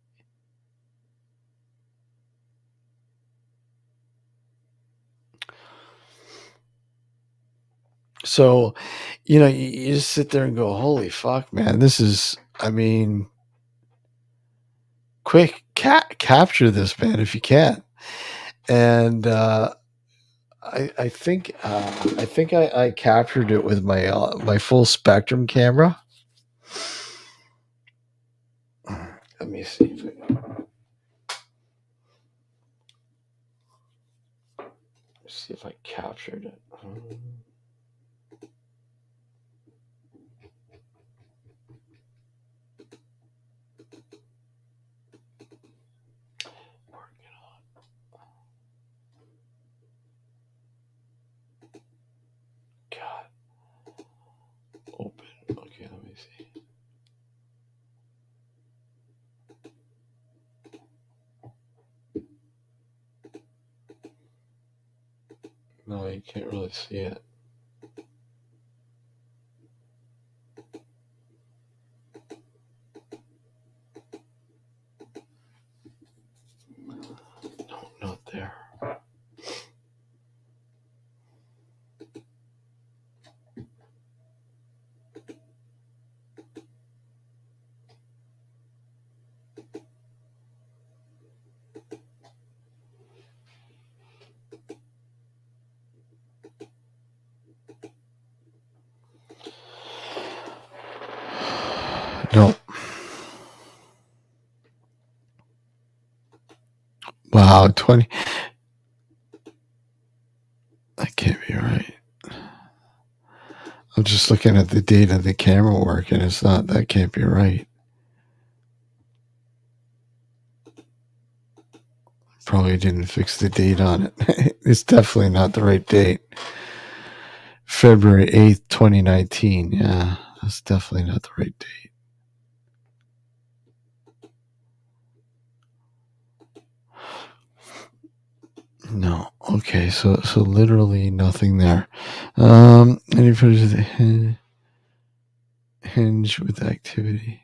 S1: So, you know, you just sit there and go, holy fuck, man, this is, I mean, quick, capture this, man, if you can. And I think I captured it with my full spectrum camera. Let me see if I captured it. you can't really see it. No, not there. No. Wow, 20. That can't be right. I'm just looking at the date of the camera work, and it's not. That can't be right. Probably didn't fix the date on it. It's definitely not the right date. February 8th, 2019. Yeah, that's definitely not the right date. No. Okay, so literally nothing there. Any footage of the hinge with activity.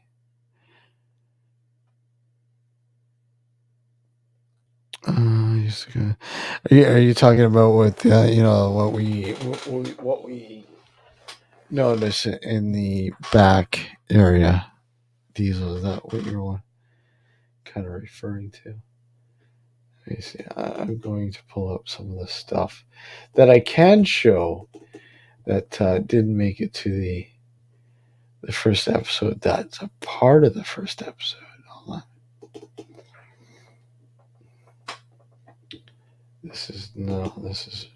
S1: Are you talking about what what we notice in the back area? Diesel, is that what you're kind of referring to? Let me see. I'm going to pull up some of the stuff that I can show that didn't make it to the first episode. That's a part of the first episode. Hold on. This is no. This.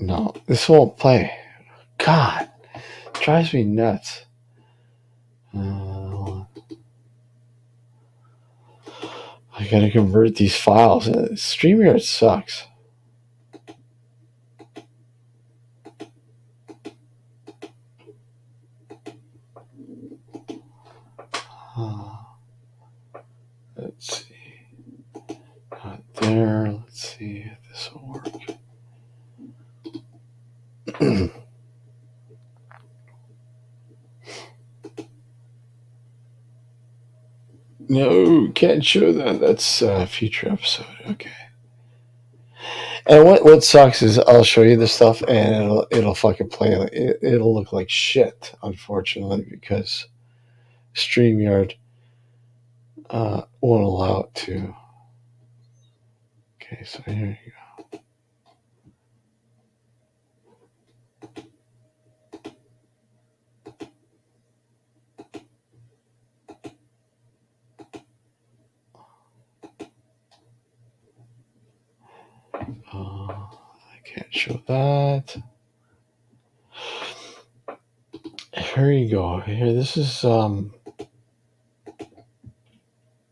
S1: No, this won't play. God, drives me nuts. I gotta convert these files. StreamYard sucks. Let's see. Not there. Let's see if this will work. No, can't show that. That's a future episode. Okay. And what sucks is I'll show you this stuff and it'll fucking play. It'll look like shit, unfortunately, because StreamYard won't allow it to. Okay, so here you go. I can't show that. Here you go. Here, this is oh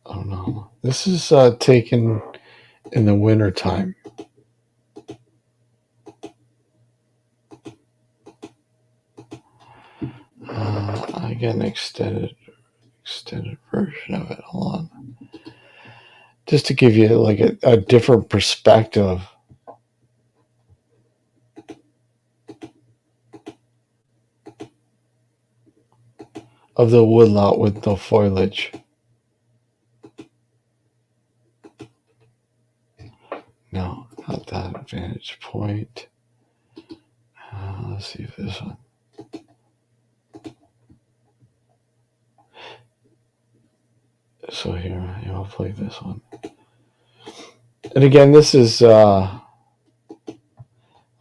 S1: no, this is taken in the winter time. I get an extended version of it. Hold on, just to give you like a different perspective. Of the woodlot with no foliage. No, not that vantage point. Let's see if this one. So here, I'll play this one. And again, this is, I'm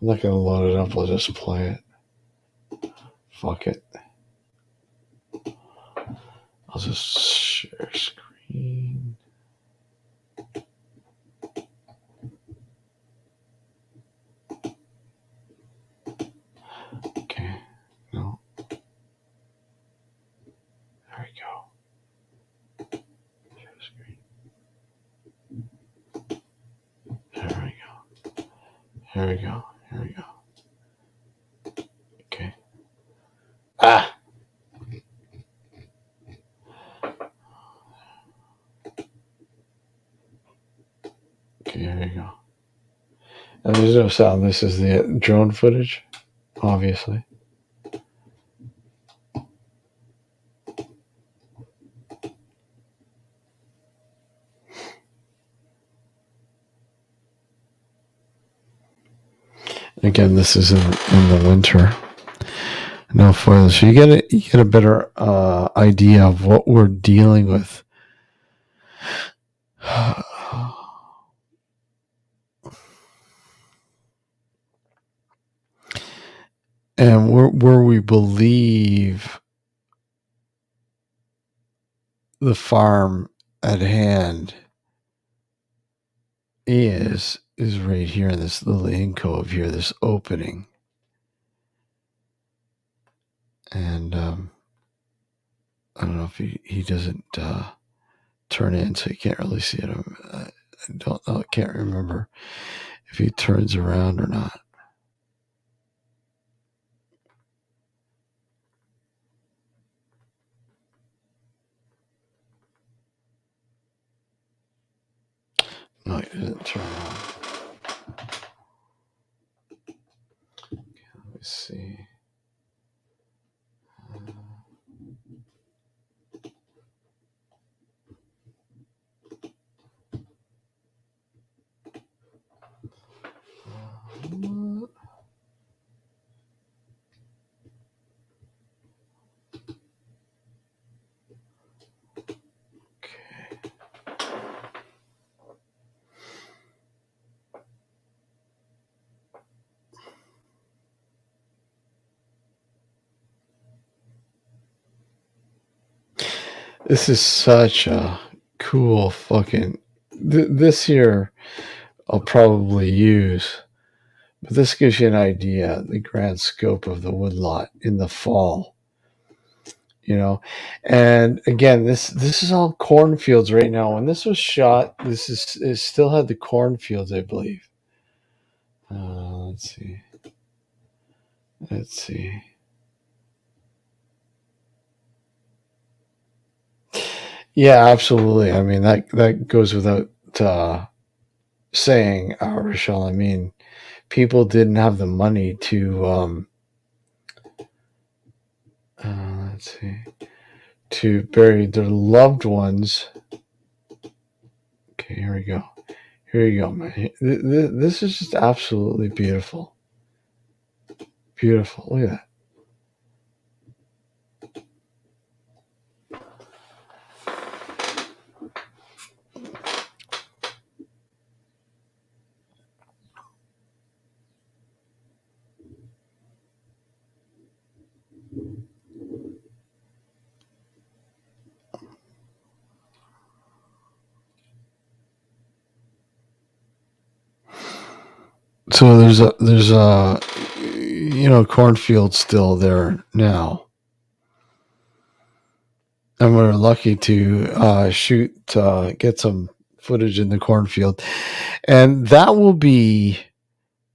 S1: not going to load it up. I'll just play it. Fuck it. I'll just share screen. Okay. No. There we go. Share screen. There we go. Here we go. Here we go. Okay. Ah! Okay, here we go. And there's no sound. This is the drone footage, obviously. Again, this is in the winter. No foil, so you get a better idea of what we're dealing with. And where we believe the farm at hand is right here in this little alcove here, this opening. And I don't know if he doesn't turn in, so you can't really see it. I don't know. I can't remember if he turns around or not. No, he doesn't turn around. Okay, let me see. This is such a cool fucking. This here I'll probably use, but this gives you an idea, the grand scope of the woodlot in the fall. You know, and again, this is all cornfields right now. When this was shot, it still had the cornfields, I believe. Let's see. Let's see. Yeah, absolutely. I mean, that goes without saying, Rochelle. I mean, people didn't have the money to let's see, to bury their loved ones. Okay, here we go. Here you go, man. This is just absolutely beautiful. Beautiful. Look at that. So there's a cornfield still there now, and we're lucky to get some footage in the cornfield, and that will be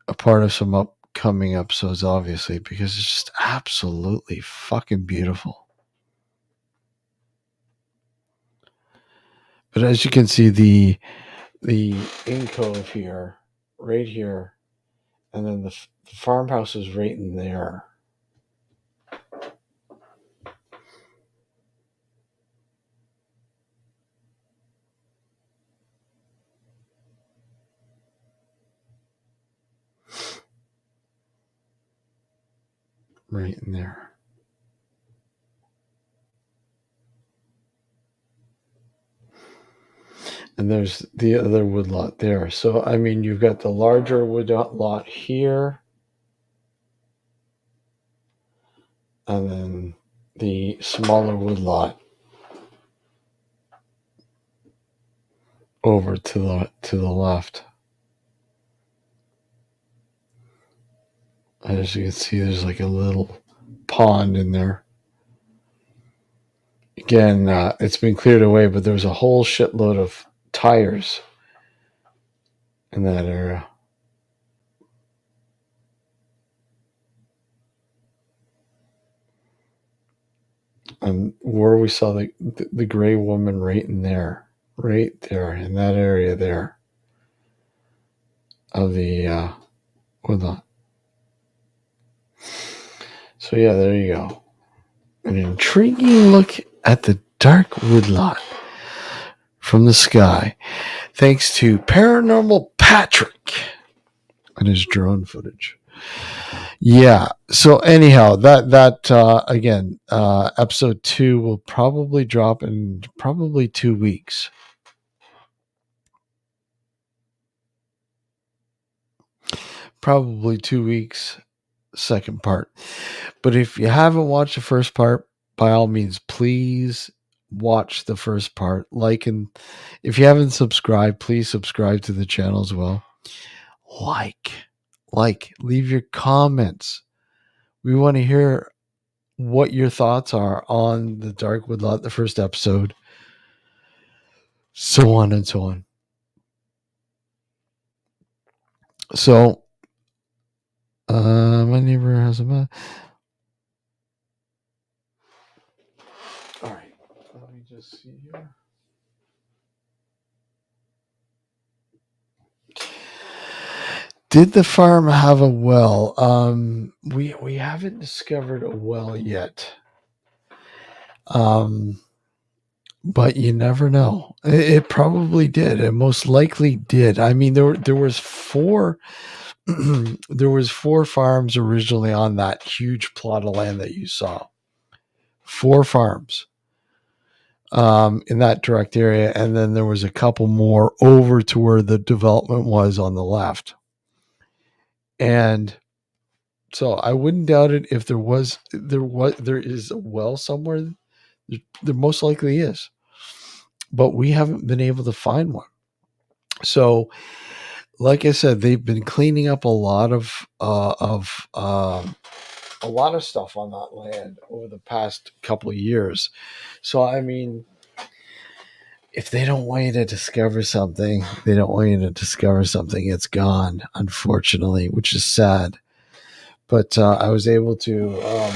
S1: a part of some upcoming episodes, obviously, because it's just absolutely fucking beautiful. But as you can see, the alcove here, right here, and then the farmhouse is right in there. Right in there. And there's the other woodlot there. So, I mean, you've got the larger woodlot here. And then the smaller woodlot over to the left. As you can see, there's like a little pond in there. Again, it's been cleared away, but there's a whole shitload of tires in that area. And where we saw the gray woman right in there in that area there of the Woodlot. So yeah, there you go. An intriguing look at the dark Woodlot from the sky, thanks to Paranormal Patrick and his drone footage. Yeah. So anyhow, that again, episode 2 will probably drop in probably 2 weeks. Probably 2 weeks, second part. But if you haven't watched the first part, by all means, please watch the first part. Like, and if you haven't subscribed, please subscribe to the channel as well. Leave your comments. We want to hear what your thoughts are on the Dark Woodlot, the first episode, so on and so on. So, my neighbor has a all right. Let me just see here. Did the farm have a well? We haven't discovered a well yet. But you never know. It probably did. It most likely did. I mean, there was 4 there was 4 farms originally on that huge plot of land that you saw. 4 farms in that direct area, and then there was a couple more over to where the development was on the left. And so I wouldn't doubt it if there is a well somewhere. There most likely is, but we haven't been able to find one. So, like I said, they've been cleaning up a lot of stuff on that land over the past couple of years. So, I mean, if they don't want you to discover something, it's gone, unfortunately, which is sad. But I was able to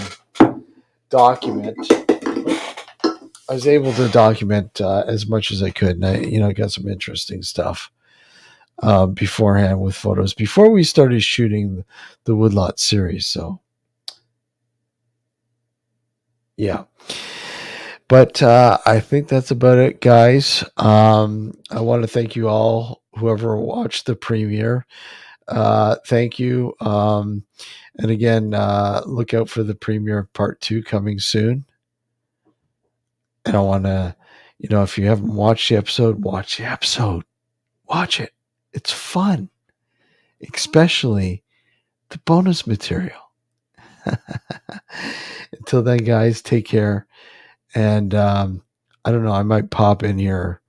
S1: document. As much as I could, and I got some interesting stuff beforehand with photos before we started shooting the Woodlot series. So, yeah. But I think that's about it, guys. I want to thank you all, whoever watched the premiere. Thank you. And again, look out for the premiere part 2 coming soon. And I want to, if you haven't watched the episode, watch the episode. Watch it. It's fun, especially the bonus material. Until then, guys, take care. And I don't know, I might pop in here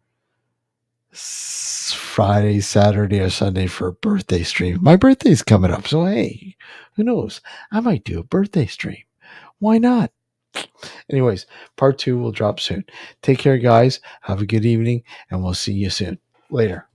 S1: Friday, Saturday, or Sunday for a birthday stream. My birthday's coming up, so hey, who knows? I might do a birthday stream. Why not? Anyways, part 2 will drop soon. Take care, guys. Have a good evening, and we'll see you soon. Later.